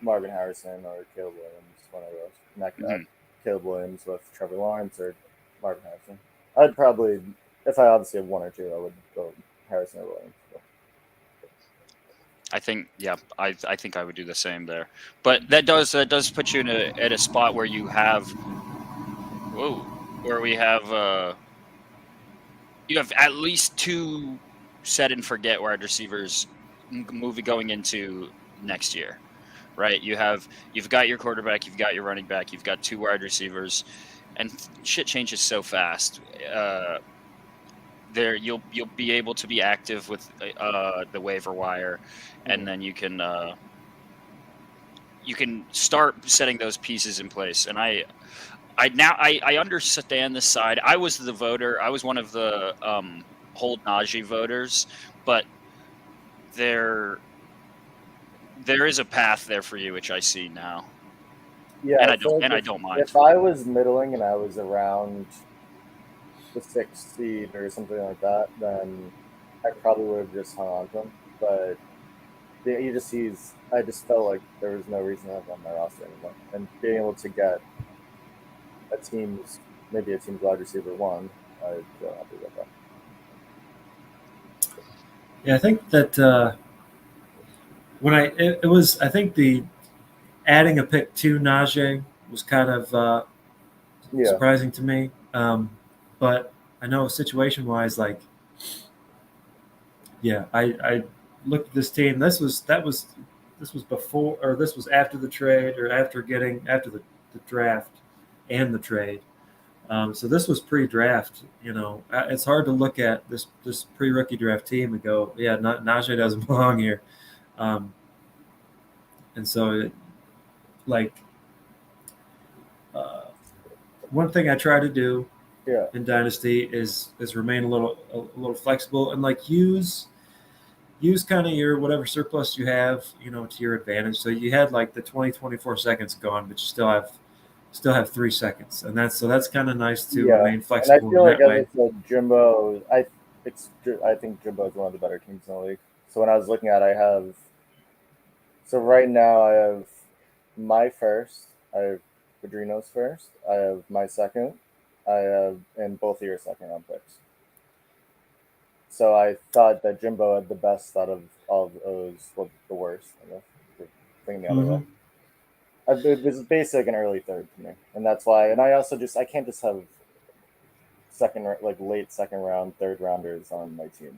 Marvin Harrison or Caleb Williams, one of those. Caleb Williams with Trevor Lawrence or Marvin Harrison. I'd probably, if I obviously have 1 or 2, I would go Harrison or Williams.
I think, I think I would do the same there. But that does put you at a spot where you have, you have at least 2 set and forget wide receivers going into next year. Right, you've got your quarterback, you've got your running back, you've got 2 wide receivers, and shit changes so fast. You'll be able to be active with the waiver wire, and then you can start setting those pieces in place. And I understand this side. I was the voter. I was one of the hold Najee voters, but there is a path there for you, which I see now.
Yeah,
and I don't mind.
If I was middling and I was around the 6th seed or something like that, then I probably would have just hung on to him. But I just felt like there was no reason to have him on my roster anymore. And being able to get a team's wide receiver 1, I feel happy with that.
Yeah, I think that. I think the adding a pick to Najee was kind of surprising to me. But I know situation-wise, I looked at this team. This was before, or this was after the trade, or after the draft and the trade. So this was pre-draft. It's hard to look at this pre-rookie draft team and go, yeah, Najee doesn't belong here. And so, one thing I try to do in Dynasty is remain a little flexible and use kind of your whatever surplus you have, to your advantage. So you had the 24 seconds gone, but you still have 3 seconds, and that's kind of nice to remain flexible.
And I feel like as a Jimbo, I think Jimbo is one of the better teams in the league. So when I was looking at it, right now I have my first, I have Pedrino's first, I have my second, and both of your second round picks. So I thought that Jimbo had the best out of all those the worst. I guess. Thinking the other way. It was basic and early third to me, and that's why. And I also I can't just have late second round, third rounders on my team.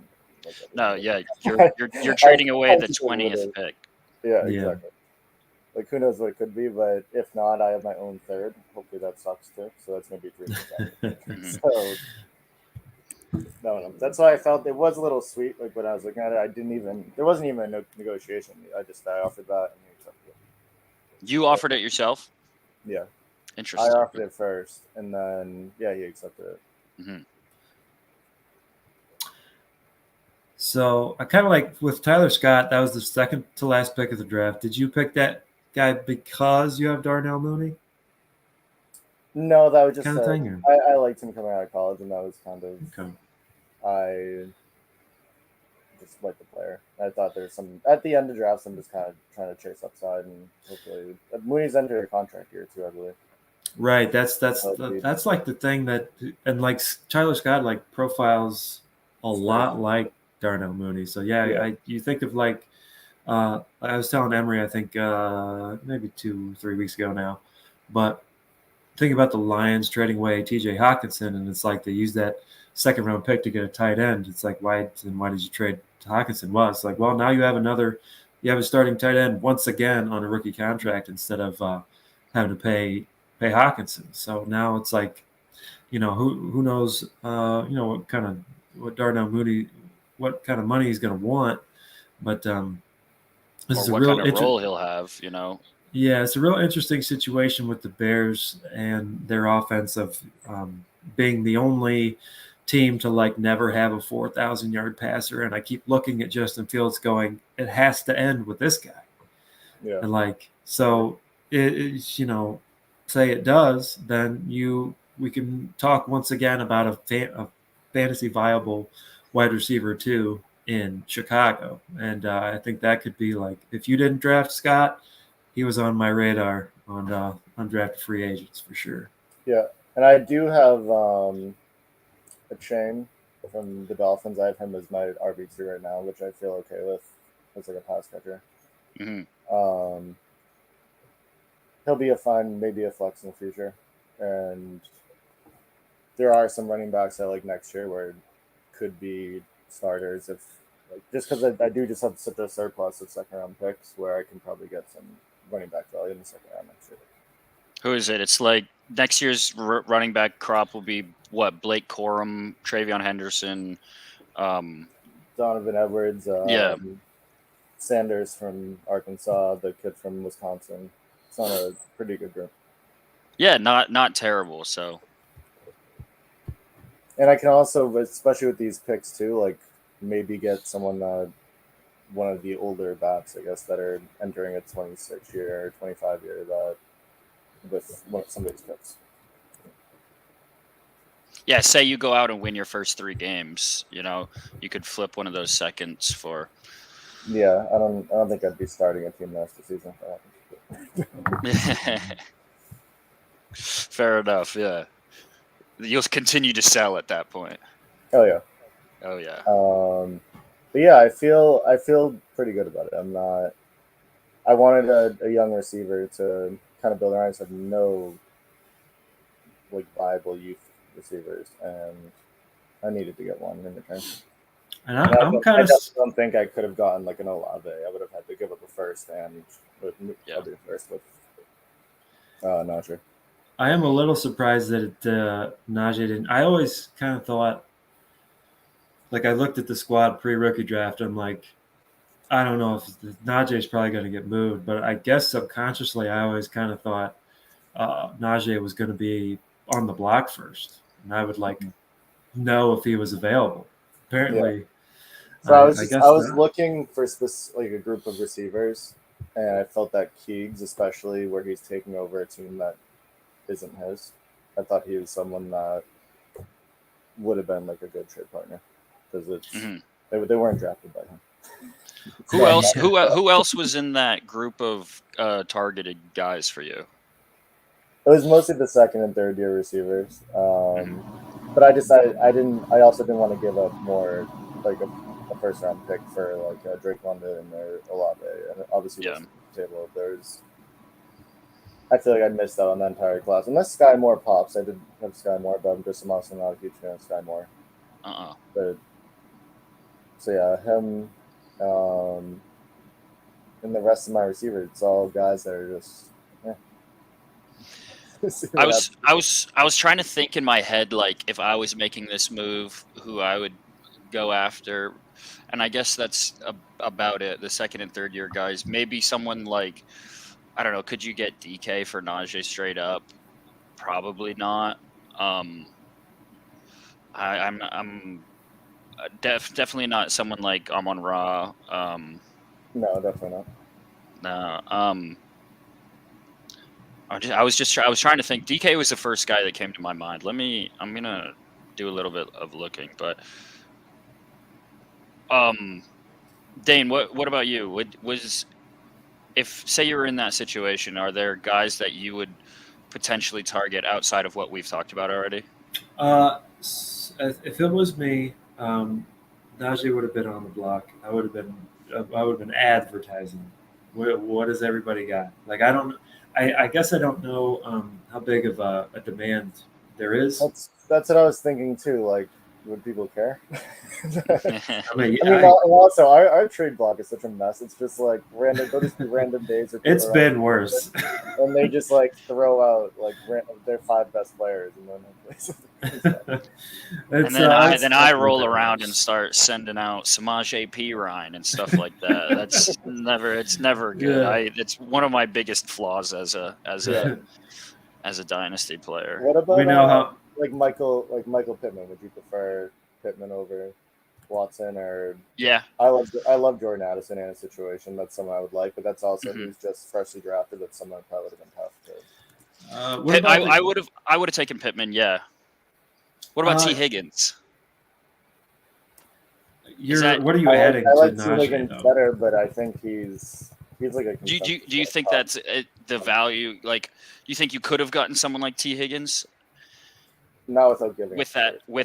No, yeah, you're trading away the 20th pick.
Yeah, exactly. Like who knows what it could be, but if not, I have my own third. Hopefully that sucks too. So that's gonna be 3. So no, that's why I felt it was a little sweet. Like when I was looking at it, there wasn't even a negotiation. I offered that and he accepted it.
You offered it yourself?
Yeah.
Interesting.
I offered it first, and then he accepted it.
Mm-hmm.
So I kind of like with Tyler Scott. That was the second to last pick of the draft. Did you pick that guy because you have Darnell Mooney?
No, that was just
kind of thing.
I liked him coming out of college, and that was kind of I just like the player. I thought there's some at the end of drafts. I'm just kind of trying to chase upside, and hopefully Mooney's entered a contract year too, I believe.
Right. That's like the thing that, and like Tyler Scott like profiles a lot like Darnell Mooney. So you think of like I was telling Emery, I think maybe 2-3 weeks ago now, but think about the Lions trading away TJ Hawkinson, and it's like they use that second round pick to get a tight end. It's like why did you trade Hawkinson? Well, it's like, well, now you have a starting tight end once again on a rookie contract instead of having to pay Hawkinson. So now it's like, who knows what kind of money he's going to want, but this is a real
kind of role he'll have,
Yeah, it's a real interesting situation with the Bears and their offense of being the only team to like never have a 4,000-yard passer. And I keep looking at Justin Fields going, it has to end with this guy.
Yeah.
And like, so say it does, then we can talk once again about a fantasy viable wide receiver too in Chicago. And I think that could be like, if you didn't draft Scott, he was on my radar on undrafted free agents for sure.
Yeah, and I do have a chain from the Dolphins. I have him as my RB2 right now, which I feel okay with as like a pass catcher.
Mm-hmm.
He'll be maybe a flex in the future, and there are some running backs I like next year where it could be starters if just because I do just have such a surplus of second round picks where I can probably get some running back value in the second round next year.
Who is it? It's like next year's running back crop will be what? Blake Corum, Travion Henderson,
Donovan Edwards, Sanders from Arkansas, the kid from Wisconsin. It's not a pretty good group.
Yeah, not terrible. So,
and I can also, especially with these picks too, like maybe get someone one of the older bats, I guess, that are entering a 26 year or 25 year that with some of these picks.
Yeah, say you go out and win your first 3 games, you could flip one of those seconds for.
Yeah, I don't think I'd be starting a team next season.
Fair enough. Yeah, you'll continue to sell at that point.
Oh yeah. But yeah, I feel pretty good about it. I wanted a young receiver to kind of build around. I have no like viable youth receivers, and I needed to get one in return.
And I
just don't think I could have gotten like an Olave. I would have had to give up a first and probably a first with Najee.
I am a little surprised that Najee didn't. I always kind of thought, like I looked at the squad pre-rookie draft, I'm like, I don't know if Najee is probably going to get moved, but I guess subconsciously I always kind of thought Najee was going to be on the block first, and I would know if he was available. Apparently,
yeah. So I was looking for a group of receivers, and I felt that Keegs, especially where he's taking over a team that isn't his, I thought he was someone that would have been like a good trade partner because they weren't drafted by him.
Who else? Who else was in that group of targeted guys for you?
It was mostly the second and third year receivers, but I also didn't want to give up more like a first round pick for like Drake London or Olave, and obviously
Yeah.
the table. I feel like I missed out on that entire class. Unless Sky Moore pops, I did have Sky Moore, but I'm just also not a huge fan of Sky Moore. But so yeah, him, and the rest of my receivers, it's all guys that are just.
I was trying to think in my head, like, if I was making this move, who I would go after, and I guess that's about it. The second and third year guys, maybe someone like, I don't know, could you get DK for Najee straight up? Probably not. I'm definitely not someone like Amon Ra.
No, definitely not.
No. I was trying to think. DK was the first guy that came to my mind. I'm gonna do a little bit of looking, but Dane, what about you? If say you were in that situation, are there guys that you would potentially target outside of what we've talked about already?
If it was me, Najee would have been on the block. I would have been advertising. What does everybody got? Like, I don't. I guess I don't know how big of a demand there is.
That's what I was thinking too. Like, would people care?
I mean,
also our trade block is such a mess. It's just like random. They'll just be random days.
It's been worse.
And they just like throw out like their 5 best players, and
then I roll around and start sending out ChaseMG P Ryan and stuff like that. That's never good.
Yeah.
It's one of my biggest flaws as a dynasty player.
What about
we know how
like Michael Pittman? Would you prefer Pittman over Watson or?
Yeah,
I love Jordan Addison in a situation. That's someone I would like, but that's also who's just freshly drafted. That's someone that probably would have been tough to.
I would have taken Pittman. Yeah. What about T Higgins?
What are you adding
I like
to
T Higgins better, but I think he's like a.
Do you think that's the value? Like, you think you could have gotten someone like T Higgins?
Not without giving.
With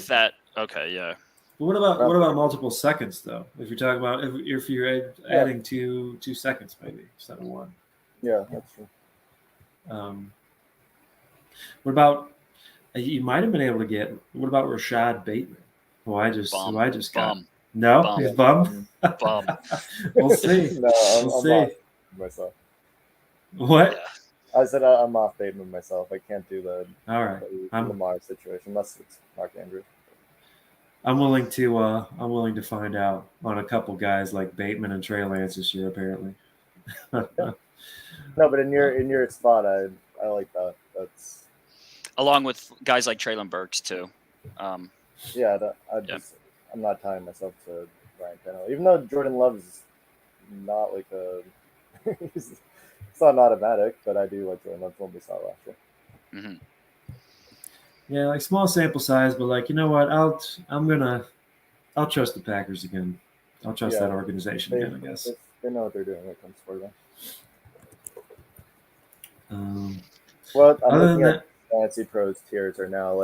that. Okay, yeah.
What about multiple seconds though? If you're talking about if you're adding two seconds maybe instead of 1.
Yeah, that's true.
What about you might have been able to get? What about Rashad Bateman? Who I just got? No,
bum.
He's bum.
Bum.
We'll see.
No,
we'll see.
Off myself.
What?
Yeah. I said I'm off Bateman myself. I can't do the Lamar situation unless it's Mark Andrews.
I'm willing to find out on a couple guys like Bateman and Trey Lance this year. Apparently.
No, but in your spot, I like that. That's
along with guys like Traylon Burks too.
I'm not tying myself to Ryan Tannehill, even though Jordan Love is not like a. It's not an automatic, but I do like Jordan Love from what we saw last year.
Mm-hmm.
Yeah, like small sample size, but like, you know what? I'll trust the Packers again. I'll trust that organization again, I guess.
They know what they're doing when it comes for them.
Well,
I'm looking at Fantasy Pros tiers are now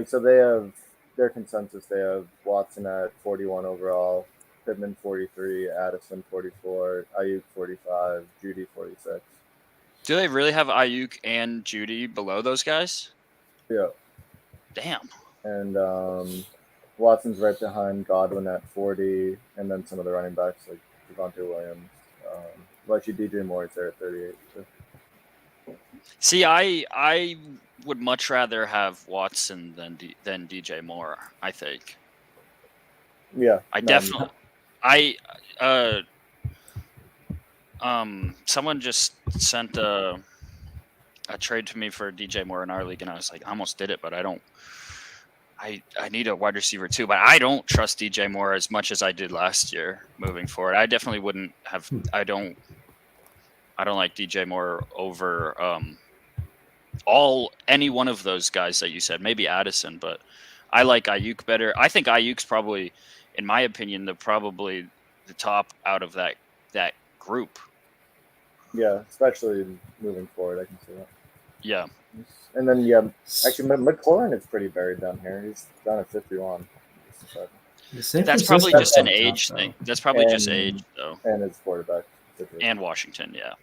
so they have their consensus. They have Watson at 41 overall, Pittman 43, Addison 44, Ayuk 45, Judy 46.
Do they really have Ayuk and Judy below those guys?
Yeah.
Damn.
And Watson's right behind Godwin at 40, and then some of the running backs like Javonte Williams. Actually, DJ Moore is there at 38. So.
See, I would much rather have Watson than DJ Moore. I think.
Yeah.
Someone just sent a trade to me for DJ Moore in our league, and I was like, I almost did it, but I don't. I need a wide receiver too, but I don't trust DJ Moore as much as I did last year. Moving forward, I definitely wouldn't have. I don't like DJ Moore over any one of those guys that you said. Maybe Addison, but I like Ayuk better. I think Ayuk's probably, in my opinion, the top out of that group.
Yeah, especially moving forward, I can see that.
Yeah.
And then actually McLaurin is pretty buried down here. He's down at 51.
That's probably just an age thing. That's probably just age, though.
And his quarterback.
And Washington, yeah.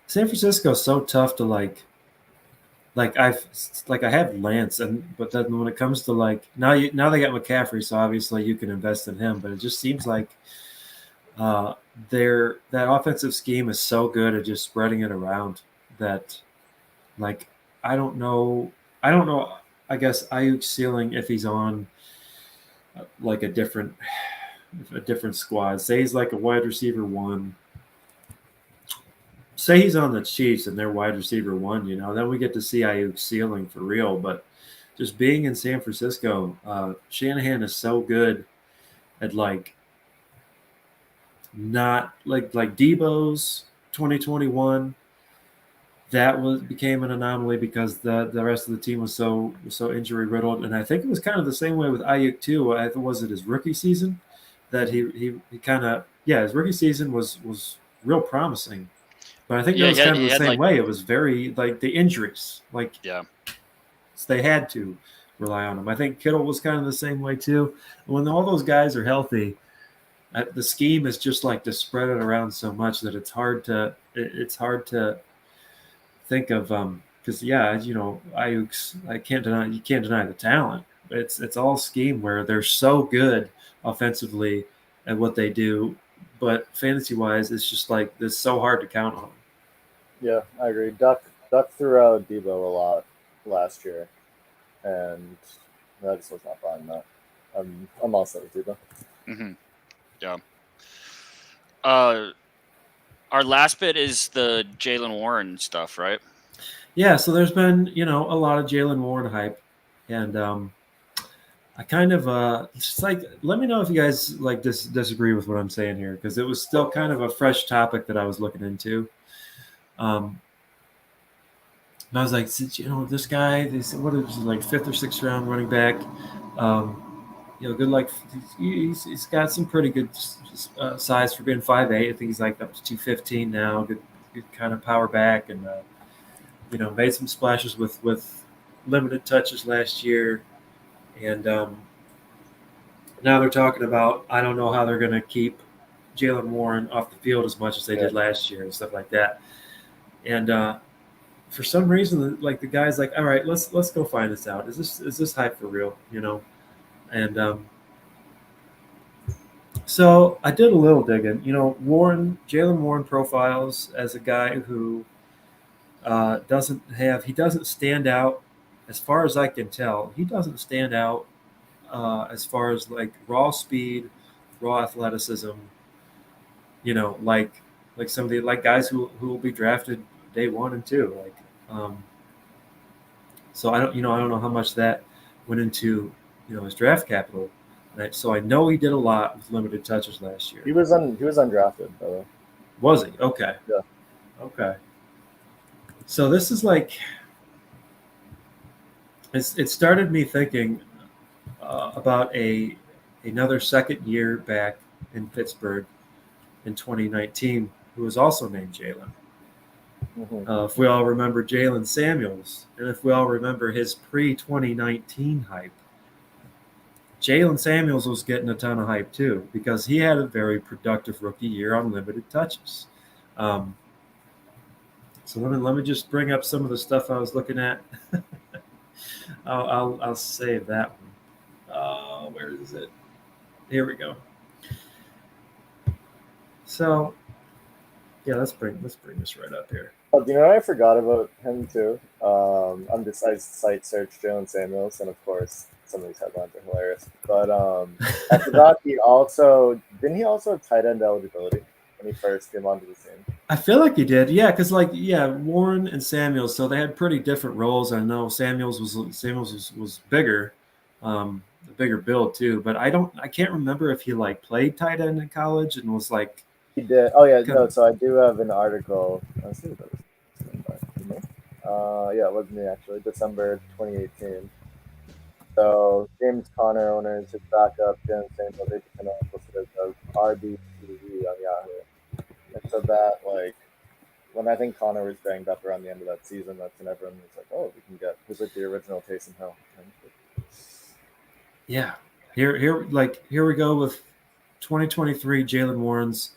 San Francisco's so tough to I have Lance, but then when it comes to now they got McCaffrey, so obviously you can invest in him. But it just seems like that offensive scheme is so good at just spreading it around that I don't know. I guess Ayuk's ceiling if he's on a different squad. Say he's like a wide receiver 1. Say he's on the Chiefs and they're wide receiver 1, then we get to see Ayuk's ceiling for real. But just being in San Francisco, Shanahan is so good at not like Debo's 2021. That became an anomaly because the rest of the team was so injury riddled, and I think it was kind of the same way with Ayuk too. I think was it his rookie season that he kind of his rookie season was real promising. But I think it was kind of the same way. It was very the injuries. So they had to rely on him. I think Kittle was kind of the same way too. When all those guys are healthy, the scheme is just to spread it around so much that it's hard to think of because Ayuk's you can't deny the talent. It's all scheme where they're so good offensively at what they do, but fantasy wise, it's just it's so hard to count on them.
Yeah, I agree. Duck threw out Debo a lot last year, and I just was not buying that. I'm all set with Debo.
Mm-hmm. Yeah. Our last bit is the Jaylen Warren stuff, right?
Yeah. So there's been a lot of Jaylen Warren hype, and I kind of just let me know if you guys disagree with what I'm saying here, because it was still kind of a fresh topic that I was looking into. And I was like, this guy, what is it, 5th or 6th round running back? Good luck. He's got some pretty good size for being 5'8". I think he's up to 215 now. Good kind of power back, and made some splashes with limited touches last year, and now they're talking about I don't know how they're going to keep Jaylen Warren off the field as much as they did last year and stuff like that. And for some reason, the guy's like, all right, let's go find this out. Is this hype for real? And so I did a little digging. Jaylen Warren profiles as a guy who doesn't stand out as far as I can tell. He doesn't stand out as far as raw speed, raw athleticism. Like some of the guys who will be drafted day 1 and 2. So I don't know how much that went into his draft capital. So I know he did a lot with limited touches last year.
He was undrafted, by the way.
Was he? Okay.
Yeah.
Okay. So this is it started me thinking about another second year back in Pittsburgh in 2019 who was also named Jaylen.
Mm-hmm.
If we all remember Jaylen Samuels, and if we all remember his pre-2019 hype, Jaylen Samuels was getting a ton of hype too because he had a very productive rookie year on limited touches. So let me just bring up some of the stuff I was looking at. I'll save that one. Where is it? Here we go. So yeah, let's bring this right up here.
Oh, do you know what I forgot about him too? I site searched Jaylen Samuels, and of course some of these headlines are hilarious. But I forgot didn't he also have tight end eligibility when he first came onto the scene?
I feel like he did, yeah, because Warren and Samuels, so they had pretty different roles. I know Samuels was bigger, a bigger build too, but I can't remember if he played tight end in college and was
He did. Oh yeah, no. So I do have an article. Let's see what that was. Yeah, it was me actually. December 2018. So James Conner owners his backup Jaylen Samuels they kind of listed as RB2V on Yahoo. And so that when I think Conner was banged up around the end of that season, that's when everyone was like, oh, we can get who's the original Taysom Hill.
Yeah. Here we go with 2023 Jaylen Warren's,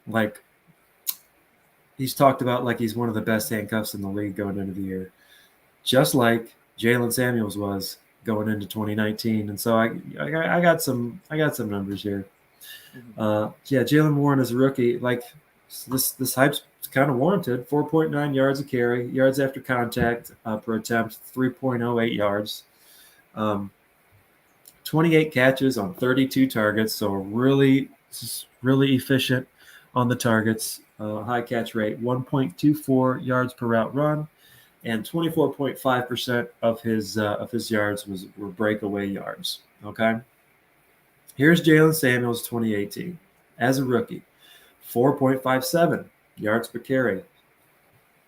like, he's talked about like he's one of the best handcuffs in the league going into the year, just like Jaylen Samuels was going into 2019. And so I got some numbers here. Jaylen Warren is a rookie. Like, this hype's kind of warranted. 4.9 yards a carry, yards after contact per attempt, 3.08 yards. 28 catches on 32 targets, so really efficient on the targets. High catch rate, 1.24 yards per route run, and 24.5% of his yards were breakaway yards. Okay, here's Jaylen Samuels 2018 as a rookie, 4.57 yards per carry,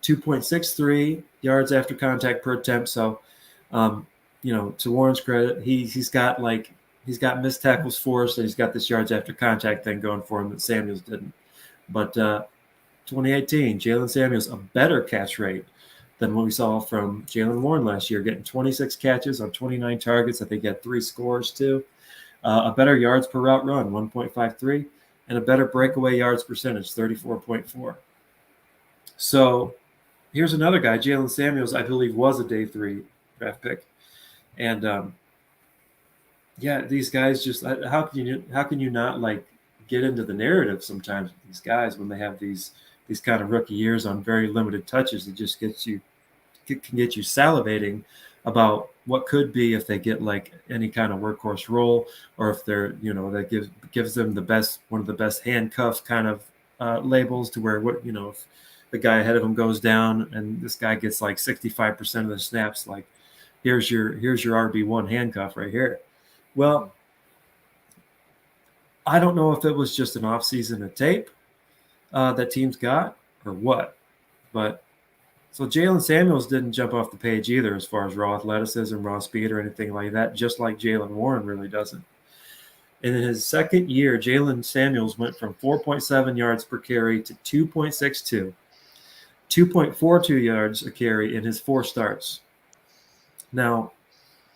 2.63 yards after contact per attempt. So, to Warren's credit, he's got missed tackles forced, and he's got this yards after contact thing going for him that Samuels didn't. But 2018, Jaylen Samuels, a better catch rate than what we saw from Jaylen Warren last year, getting 26 catches on 29 targets. I think he had 3 scores too. A better yards per route run, 1.53, and a better breakaway yards percentage, 34.4. So here's another guy, Jaylen Samuels, I believe was a day 3 draft pick. And these guys just, how can you not like get into the narrative sometimes with these guys when they have these kind of rookie years on very limited touches? It just can get you salivating about what could be if they get like any kind of workhorse role, or if they're, that gives them one of the best handcuff kind of labels, to where if the guy ahead of him goes down and this guy gets like 65% of the snaps, like here's your RB1 handcuff right here. Well, I don't know if it was just an off season of tape that teams got or what, but so Jaylen Samuels didn't jump off the page either as far as raw athleticism, raw speed, or anything like that, just like Jaylen Warren really doesn't. And in his second year, Jaylen Samuels went from 4.7 yards per carry to 2.62, 2.42 yards a carry in his 4 starts. Now,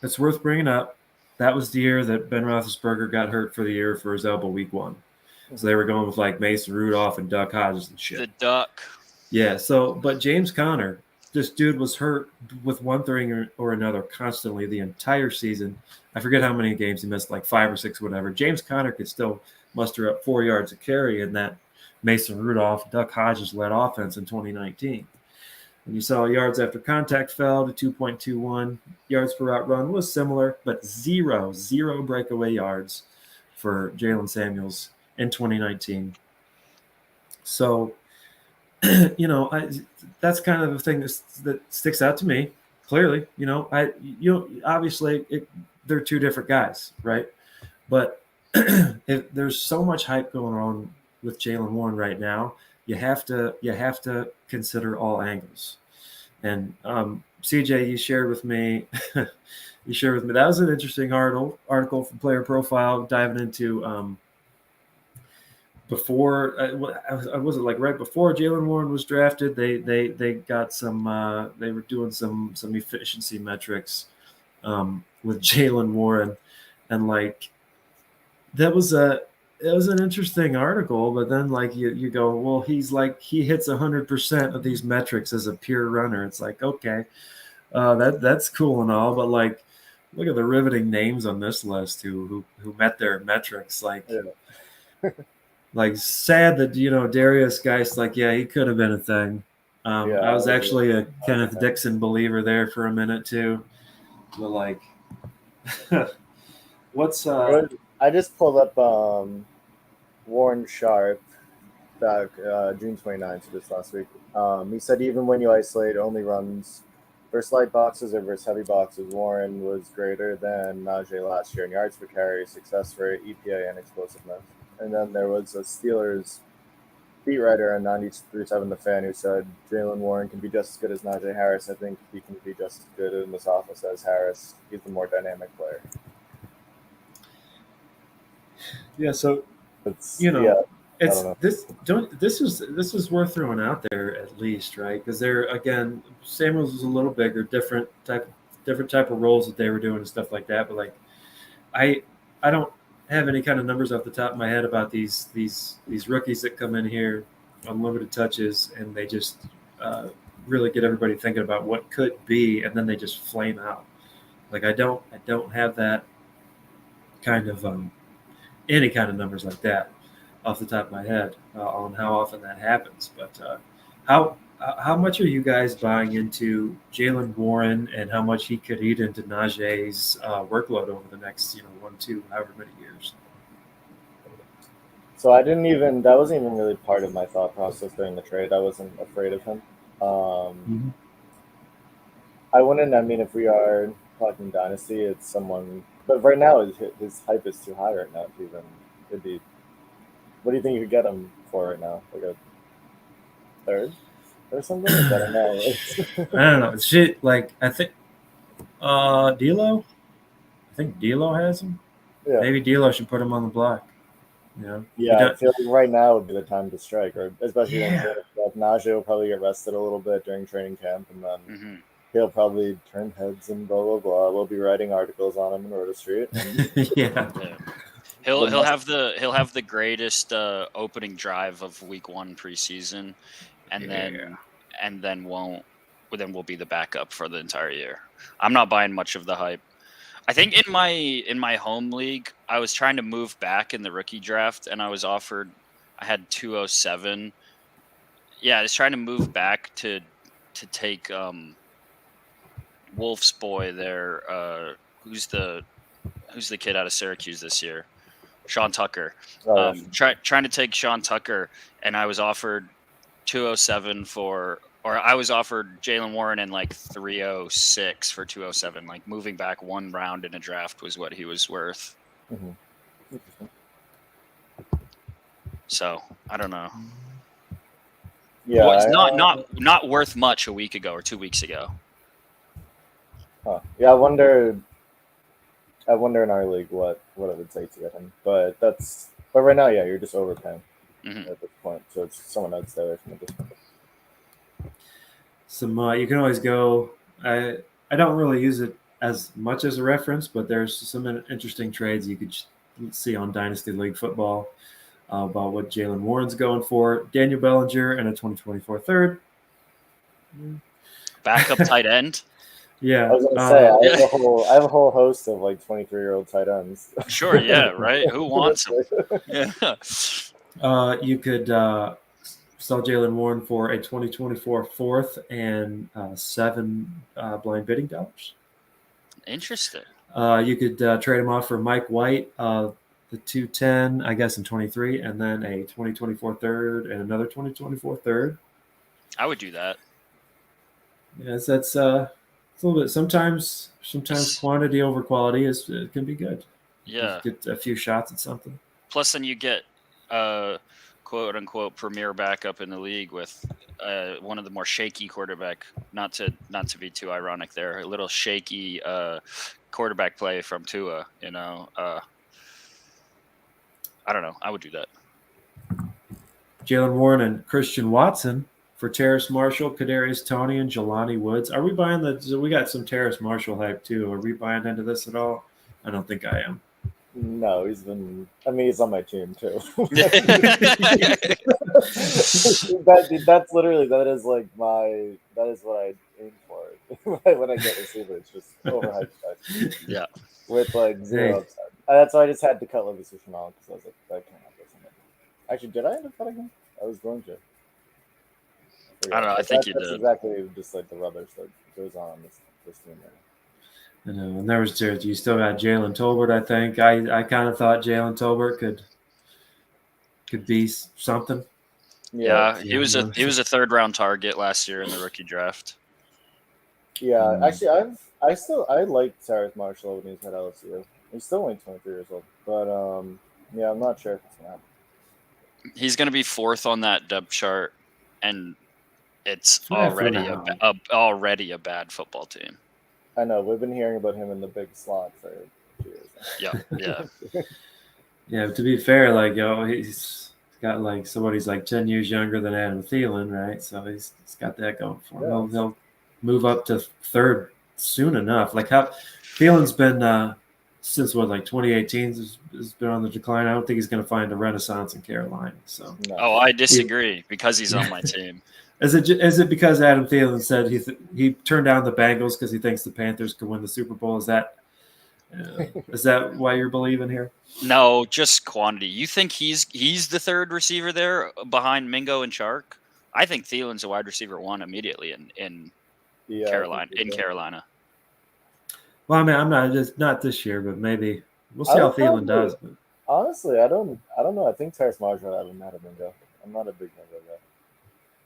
it's worth bringing up, that was the year that Ben Roethlisberger got hurt for the year for his elbow week 1. So they were going with like Mason Rudolph and Duck Hodges and shit.
The Duck.
Yeah, but James Conner, this dude was hurt with one thing or another constantly the entire season. I forget how many games he missed, like 5 or 6, whatever. James Conner could still muster up 4 yards a carry in that Mason Rudolph, Duck Hodges-led offense in 2019. And you saw yards after contact fell to 2.21. Yards per route run was similar, but zero breakaway yards for Jaylen Samuels in 2019. So, that's kind of the thing that sticks out to me clearly. Obviously they're 2 different guys, right? But if there's so much hype going on with Jaylen Warren right now, you have to consider all angles. And CJay, you shared with me that was an interesting article from Player Profile diving into before was it like right before Jaylen Warren was drafted, they got some they were doing some efficiency metrics with Jaylen Warren, and like it was an interesting article, but then like you go, well, he hits 100% of these metrics as a pure runner. It's like, okay, that's cool and all, but like look at the riveting names on this list who met their metrics. Like like sad that Darius Geist, like, yeah, he could have been a thing. I was actually a Kenneth Dixon believer there for a minute too, but like what's
I just pulled up Warren Sharp back June 29th, so this last week. He said even when you isolate only runs versus light boxes or versus heavy boxes, Warren was greater than Najee last year in yards per carry, success rate, EPA, and explosiveness. And then there was a Steelers beat writer on 93.7 The Fan who said Jaylen Warren can be just as good as Najee Harris. I think he can be just as good in this offense as Harris. He's the more dynamic player.
Yeah, so this is worth throwing out there at least, right? Because again, Samuels was a little different type of roles that they were doing and stuff like that. But like, I I don't have any kind of numbers off the top of my head about these rookies that come in here on limited touches, and they just really get everybody thinking about what could be, and then they just flame out. Like I don't have that kind of any kind of numbers like that off the top of my head on how often that happens. But how much are you guys buying into Jaylen Warren and how much he could eat into Najee's workload over the next 1, 2, however many years?
So that wasn't even really part of my thought process during the trade. I wasn't afraid of him. I wouldn't. I mean, if we are talking Dynasty, it's someone. But right now, his hype is too high right now to even. It'd be. What do you think you could get him for right now? Like a third or something? I don't know.
I don't know. Shit, like I think D'Lo. I think D'Lo has him.
Yeah.
Maybe D'Lo should put him on the block.
Yeah, I feel like right now would be the time to strike, or especially
Yeah.
when Najee will probably get rested a little bit during training camp, and then he'll probably turn heads and blah blah blah. We'll be writing articles on him in Roto Street.
Yeah.
He'll have the greatest opening drive of week 1 preseason, and then will be the backup for the entire year. I'm not buying much of the hype. I think in my home league, I was trying to move back in the rookie draft, and I had 207. Yeah, I was trying to move back to take Wolf's boy there. Who's the kid out of Syracuse this year? Sean Tucker. Trying to take Sean Tucker, and I was offered 207 I was offered Jaylen Warren in like 306 for 207. Like moving back 1 round in a draft was what he was worth. So I don't know.
Yeah,
well, it's not worth much a week ago or 2 weeks ago.
Huh. Yeah, I wonder in our league what it would take to get him. But right now, yeah, you're just overpaying at this point. So it's someone I'd stay away from at this point.
You can always go. I don't really use it as much as a reference, but there's some interesting trades you could see on Dynasty League football about what Jaylen Warren's going for. Daniel Bellinger and a 2024 third.
Backup tight end.
I
Yeah.
was gonna say I have a whole host of like 23-year-old tight ends.
Sure, yeah, right. Who wants them?
Yeah. You could sell Jaylen Warren for a 2024 fourth and 7 blind bidding dollars.
Interesting.
You could trade him off for Mike White, the 210, I guess, in 23, and then a 2024 third and another 2024 third.
I would do that.
Yes, that's a little bit. Sometimes quantity over quality it can be good.
Yeah,
you get a few shots at something.
Plus, then you get quote unquote premier backup in the league with one of the more shaky quarterback. Not to be too ironic there, a little shaky quarterback play from Tua. I don't know. I would do that.
Jaylen Warren and Christian Watson for Terrace Marshall, Kadarius Toney, and Jelani Woods. Are we buying we got some Terrace Marshall hype too. Are we buying into this at all? I don't think I am.
No, he's on my team too. That's literally, that is what I aim for when I get receivers, just overhyped guys.
Yeah.
With like zero upside. That's why I just had to cut Levis Chanel because I was like, I can't have this. Actually, did I end up cutting him? I was going to.
I don't know. I think you did.
That's exactly just like the rubbish that goes on this team right now.
I know, and you still got Jalen Tolbert. I think I kind of thought Jalen Tolbert could be something.
Yeah, he was a third round target last year in the rookie draft.
Yeah, actually, I liked Terrace Marshall when he was at LSU. He's still only 23 years old, but yeah, I'm not sure if it's gonna happen.
He's gonna be 4th on that depth chart, and it's already a bad football team.
I know, we've been hearing about him in the big slot for 2 years now.
Yeah.
Yeah, to be fair, like he's got like somebody's like 10 years younger than Adam Thielen, right? So he's got that going for him. Yeah. He'll move up to 3rd soon enough. Like how Thielen's been since like 2018 has been on the decline. I don't think he's going to find a renaissance in Carolina. So,
No.
Oh, I disagree because he's on my team.
is it because Adam Thielen said he turned down the Bengals because he thinks the Panthers could win the Super Bowl? Is that why you're believing here?
No, just quantity. You think he's the third receiver there behind Mingo and Chark? I think Thielen's a wide receiver 1 immediately in
Yeah,
Carolina.
Well, I mean, I'm not this year, but maybe we'll see
I
how
would
Thielen
probably-
does. But
Honestly, I don't know. I think Terrace Marshall would have him out of Mingo. I'm not a big Mingo guy.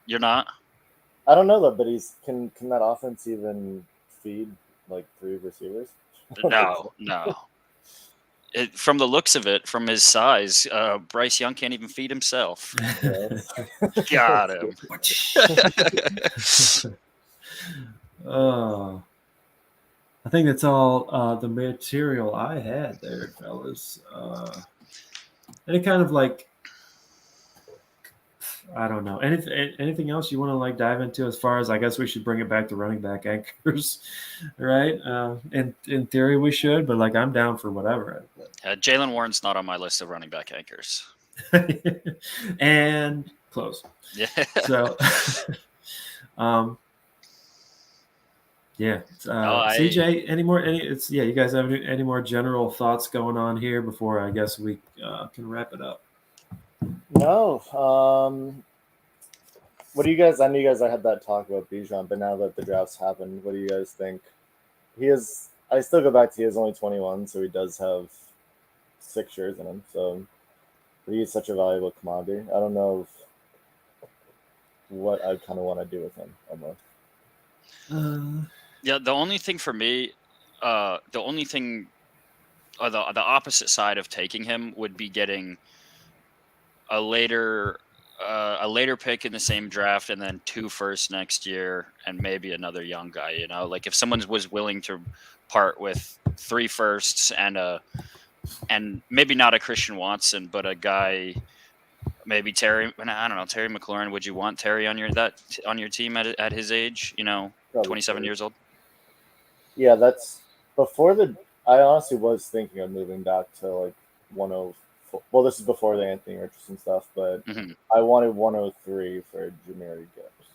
You're not?
I don't know though, but can that offense even feed like 3 receivers?
No. From the looks of it, from his size, Bryce Young can't even feed himself. Got him.
Oh, I think that's all the material I had there, fellas. Any kind of like, I don't know. Anything else you want to like dive into as far as, I guess we should bring it back to running back anchors, right? In theory we should, but like I'm down for whatever.
Jaylen Warren's not on my list of running back anchors.
And close.
Yeah.
So, yeah. CJay, you guys have any more general thoughts going on here before I guess we can wrap it up?
No. What do you guys? I know you guys. I had that talk about Bijan, but now that the draft's happened, what do you guys think? I still go back to he is only 21, so he does have 6 years in him. So he is such a valuable commodity. I don't know what I kind of want to do with him almost.
Yeah, the only thing for me, the opposite side of taking him would be getting a later pick in the same draft and then 2 firsts next year and maybe another young guy. You know, like if someone was willing to part with 3 firsts and maybe not a Christian Watson, but a guy. Maybe Terry. I don't know, Terry McLaurin. Would you want Terry on your team at his age? You know,
Probably
27
true.
years old.
Yeah, that's before the. I honestly was thinking of moving back to like 104. Well, this is before the Anthony Richardson stuff, but I wanted 103 for Jahmyr Gibbs.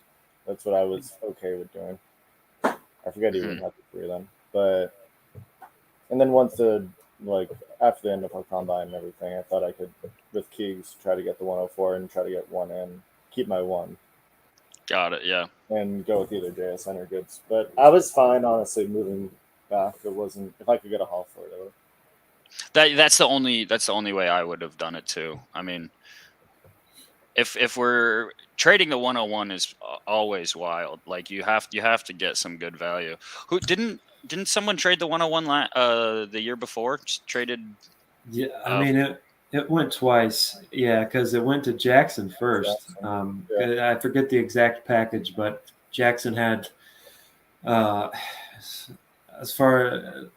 That's what I was okay with doing. I forget he even had the 3 then, but and then once after the end of our combine and everything, I thought I could with Keegs try to get the 104 and try to get 1 in, keep my 1.
Got it. Yeah.
And go with either JSN or Gibbs. But I was fine, honestly, moving back. It wasn't if I could get a haul for it. I would.
That's the only way I would have done it too. I mean, if we're trading the 101 is always wild. Like you have to get some good value. Who didn't someone trade the 101 the year before? Just traded.
Yeah, I mean it went twice. Yeah, because it went to Jackson first. I forget the exact package, but Jackson had as far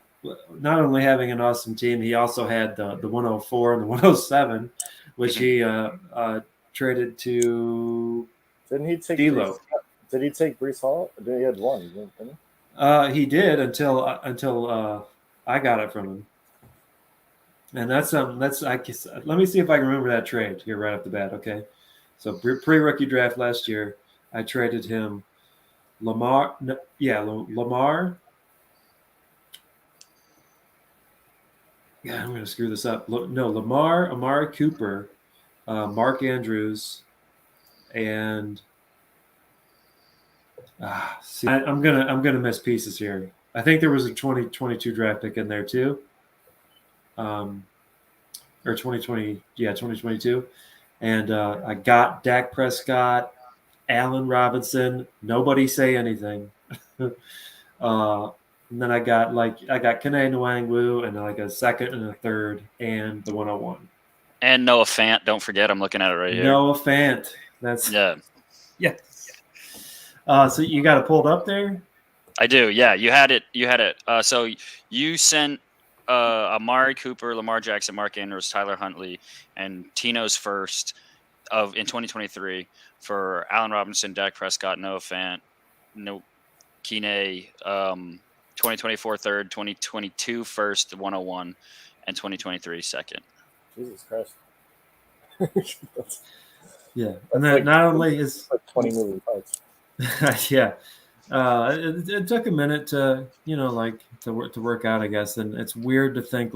not only having an awesome team, he also had the 104 and the 107, which he traded to.
Didn't he take
D'Lo?
Did he take Breece Hall? He had 1, didn't he?
He did until I got it from him, and that's I guess, let me see if I can remember that trade here right off the bat. Okay, so pre-rookie draft last year, I traded him Lamar. Lamar. Yeah, I'm going to screw this up. Lamar, Amari Cooper, Mark Andrews, and I'm gonna miss pieces here. I think there was a 2022 draft pick in there too, or 2020, 2022, and I got Dak Prescott, Allen Robinson. Nobody say anything. And then I got Kene Nwangwu and like a second and a third and the 101.
And Noah Fant. Don't forget, I'm looking at it right here.
Noah Fant. That's
yeah.
So you got it pulled up there?
I do. Yeah, you had it. So you sent Amari Cooper, Lamar Jackson, Mark Andrews, Tyler Huntley, and Tino's first in 2023 for Allen Robinson, Dak Prescott, Noah Fant, Kene, 2024 third, 2022 first, 101, and 2023 second.
Jesus Christ.
Yeah, and then not only is
like 20 moving parts.
yeah, it took a minute to to work out, I guess, and it's weird to think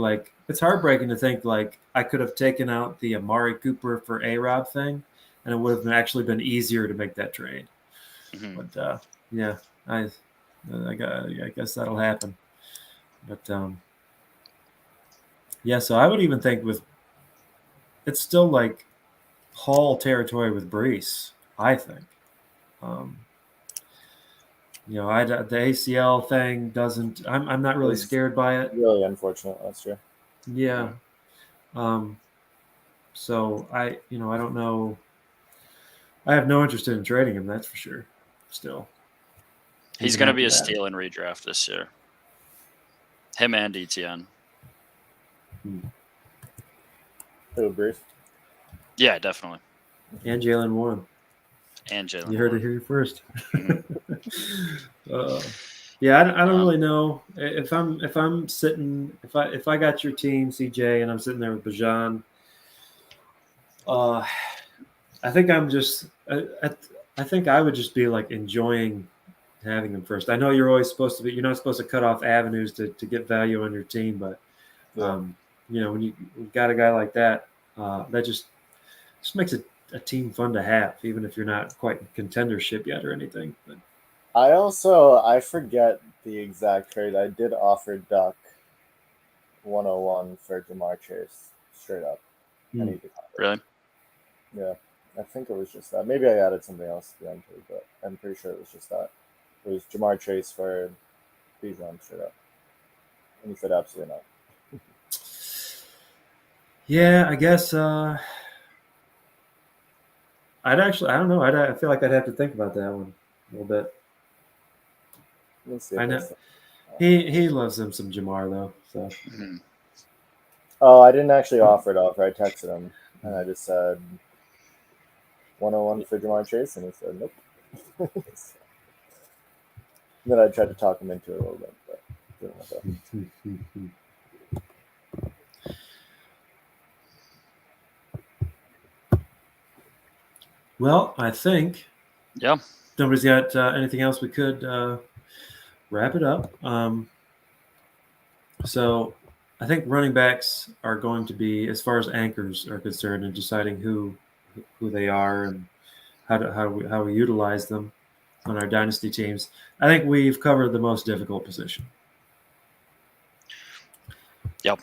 it's heartbreaking to think I could have taken out the Amari Cooper for A-Rob thing, and it would have actually been easier to make that trade.
Mhm.
But yeah, I guess that'll happen. But yeah, so I would even think it's still Hall territory with Brees, I think. The ACL thing doesn't. I'm not really scared by it.
Really unfortunate last year.
Yeah. So I don't know. I have no interest in trading him. That's for sure. Still,
He's going to be a steal in redraft this year. Him and Etienne.
Who, Bruce?
Yeah, definitely.
And Jaylen Warren. You heard it here first. Yeah, I don't really know if I'm sitting if I got your team, CJay, and I'm sitting there with Bajan. I think I'm just I think I would just be enjoying having them first. I know you're always supposed to be. You're not supposed to cut off avenues to get value on your team, but when you've got a guy like that, that just makes a team fun to have, even if you're not quite in contendership yet or anything. But
I forget the exact trade. I did offer Duck 101 for Jamar Chase straight up. I need to
really?
Yeah, I think it was just that. Maybe I added something else to the end too, but I'm pretty sure it was just that. It was Jamar Chase for Bijan straight up. And he said absolutely not.
Yeah, I guess I don't know. I feel like I'd have to think about that one a little bit.
Let's see.
I know he loves him some Jamar though. So.
Oh, I didn't actually offer it. I texted him and I just said 101 for Jamar Chase, and he said nope. Then I tried to talk him into it a little bit, but didn't work out.
Well, I think nobody's got anything else. We could wrap it up. So I think running backs are going to be, as far as anchors are concerned, in deciding who they are and how we utilize them on our dynasty teams. I think we've covered the most difficult position.
Yep.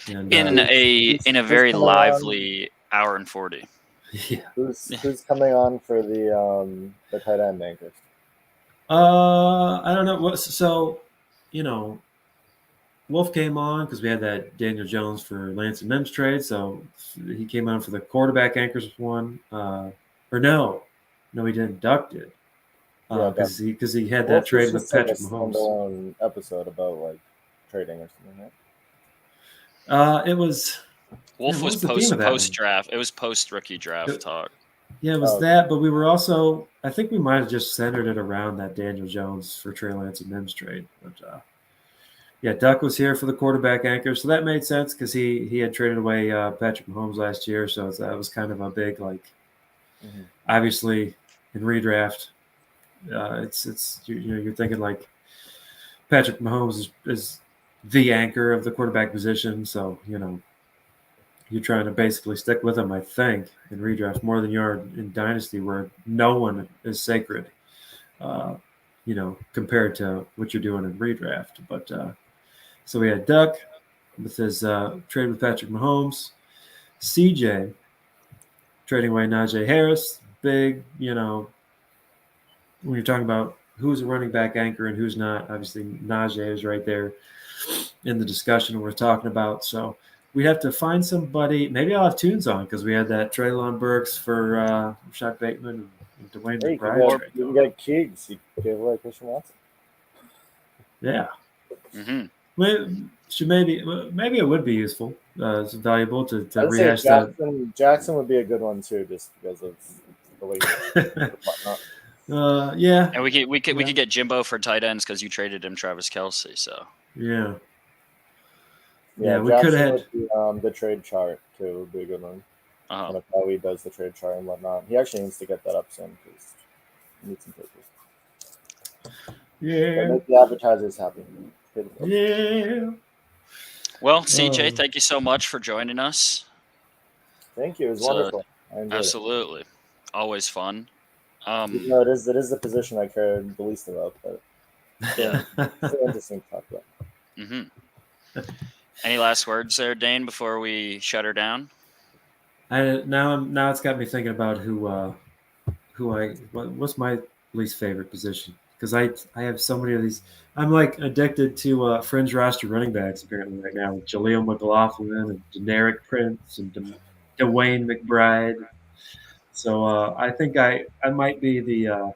And,
in a very lively hour and 40.
Yeah.
Who's coming on for the tight end anchors?
I don't know. So, Wolf came on because we had that Daniel Jones for Lance and Mims trade. So he came on for the quarterback anchors one. Or no, he didn't. Duck did. Because he had that trade with Patrick Mahomes.
Standalone episode about trading or something, right?
It was.
Wolf was post draft. It was post rookie draft talk.
Yeah, it was that, but we were also. I think we might have just centered it around that Daniel Jones for Trey Lance and Mims trade. But yeah, Duck was here for the quarterback anchor, so that made sense because he had traded away Patrick Mahomes last year, so that was kind of a big obviously in redraft. It's you're thinking Patrick Mahomes is the anchor of the quarterback position, so you're trying to basically stick with him, I think, in redraft more than you are in dynasty, where no one is sacred, compared to what you're doing in redraft. But so we had Duck with his trade with Patrick Mahomes, CJay trading away Najee Harris, big, when you're talking about who's a running back anchor and who's not, obviously Najee is right there in the discussion we're talking about. So we have to find somebody. Maybe I'll have Tunes on because we had that Treylon Burks for Rashad Bateman and Dwayne McBride.
You can get Keegs. You gave away Christian Watson.
Yeah. Maybe it would be useful. It's valuable to rehash that.
Jackson would be a good one too, just because of the way.
Yeah.
And we could get Jimbo for tight ends because you traded him Travis Kelce. So
Yeah.
Yeah,
we could
Jackson
have had.
with the trade chart too would be a good one.
uh-huh.
Kind of how he does the trade chart and whatnot. He actually needs to get that up soon because he needs some papers.
Yeah.
But make the advertisers happy.
Yeah.
Well, CJ, thank you so much for joining us.
Thank you. It was wonderful. I enjoyed
absolutely. Always fun.
Even though it is the position I cared the least about, but
Yeah.
it's interesting to talk about.
Mm-hmm. Any last words there, Dane, before we shut her down?
Now it's got me thinking about what's my least favorite position, because I have so many of these. I'm like addicted to fringe roster running backs apparently right now, with Jaleel McLaughlin and Generic Prince and Dwayne McBride. So I think I might be the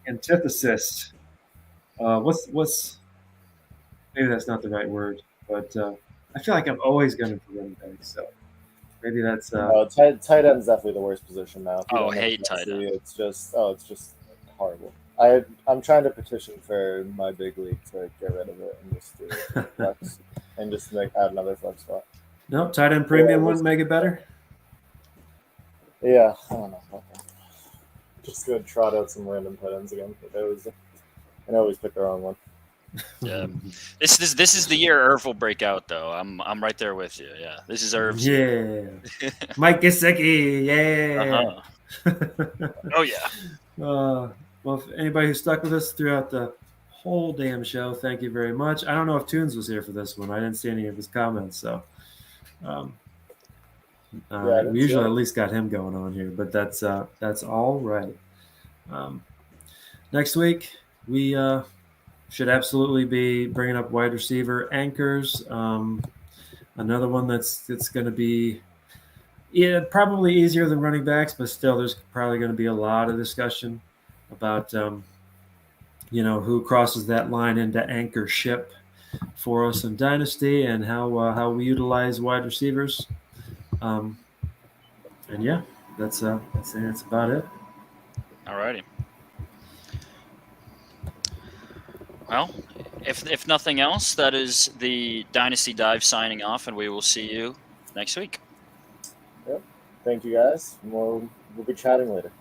antithesis. What's maybe that's not the right word, but I feel like I'm always gunning for running backs. So maybe that's
tight end's definitely the worst position now. If you don't have
hate
Jesse,
tight end.
It's just horrible. I'm trying to petition for my big league to get rid of it and just do flex and just add another flex spot.
No, tight end premium wouldn't make it better.
Yeah, I don't know. Just gonna trot out some random tight ends again. But I always pick the wrong one.
Yeah, this is the year Irv will break out, though. I'm right there with you. Yeah, this is Irv's.
Yeah, Mike Gesicki. Yeah.
Oh yeah.
Well, if anybody who stuck with us throughout the whole damn show, thank you very much. I don't know if Toons was here for this one. I didn't see any of his comments, so we usually at least got him going on here, but that's all right. Next week we should absolutely be bringing up wide receiver anchors. Another one that's going to be probably easier than running backs, but still there's probably going to be a lot of discussion about who crosses that line into anchorship for us in Dynasty, and how we utilize wide receivers. And yeah, that's about it.
Alrighty. Well, if nothing else, that is the Dynasty Dive signing off, and we will see you next week.
Yep. Thank you, guys. We'll be chatting later.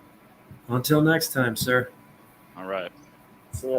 Until next time, sir.
All right.
See ya.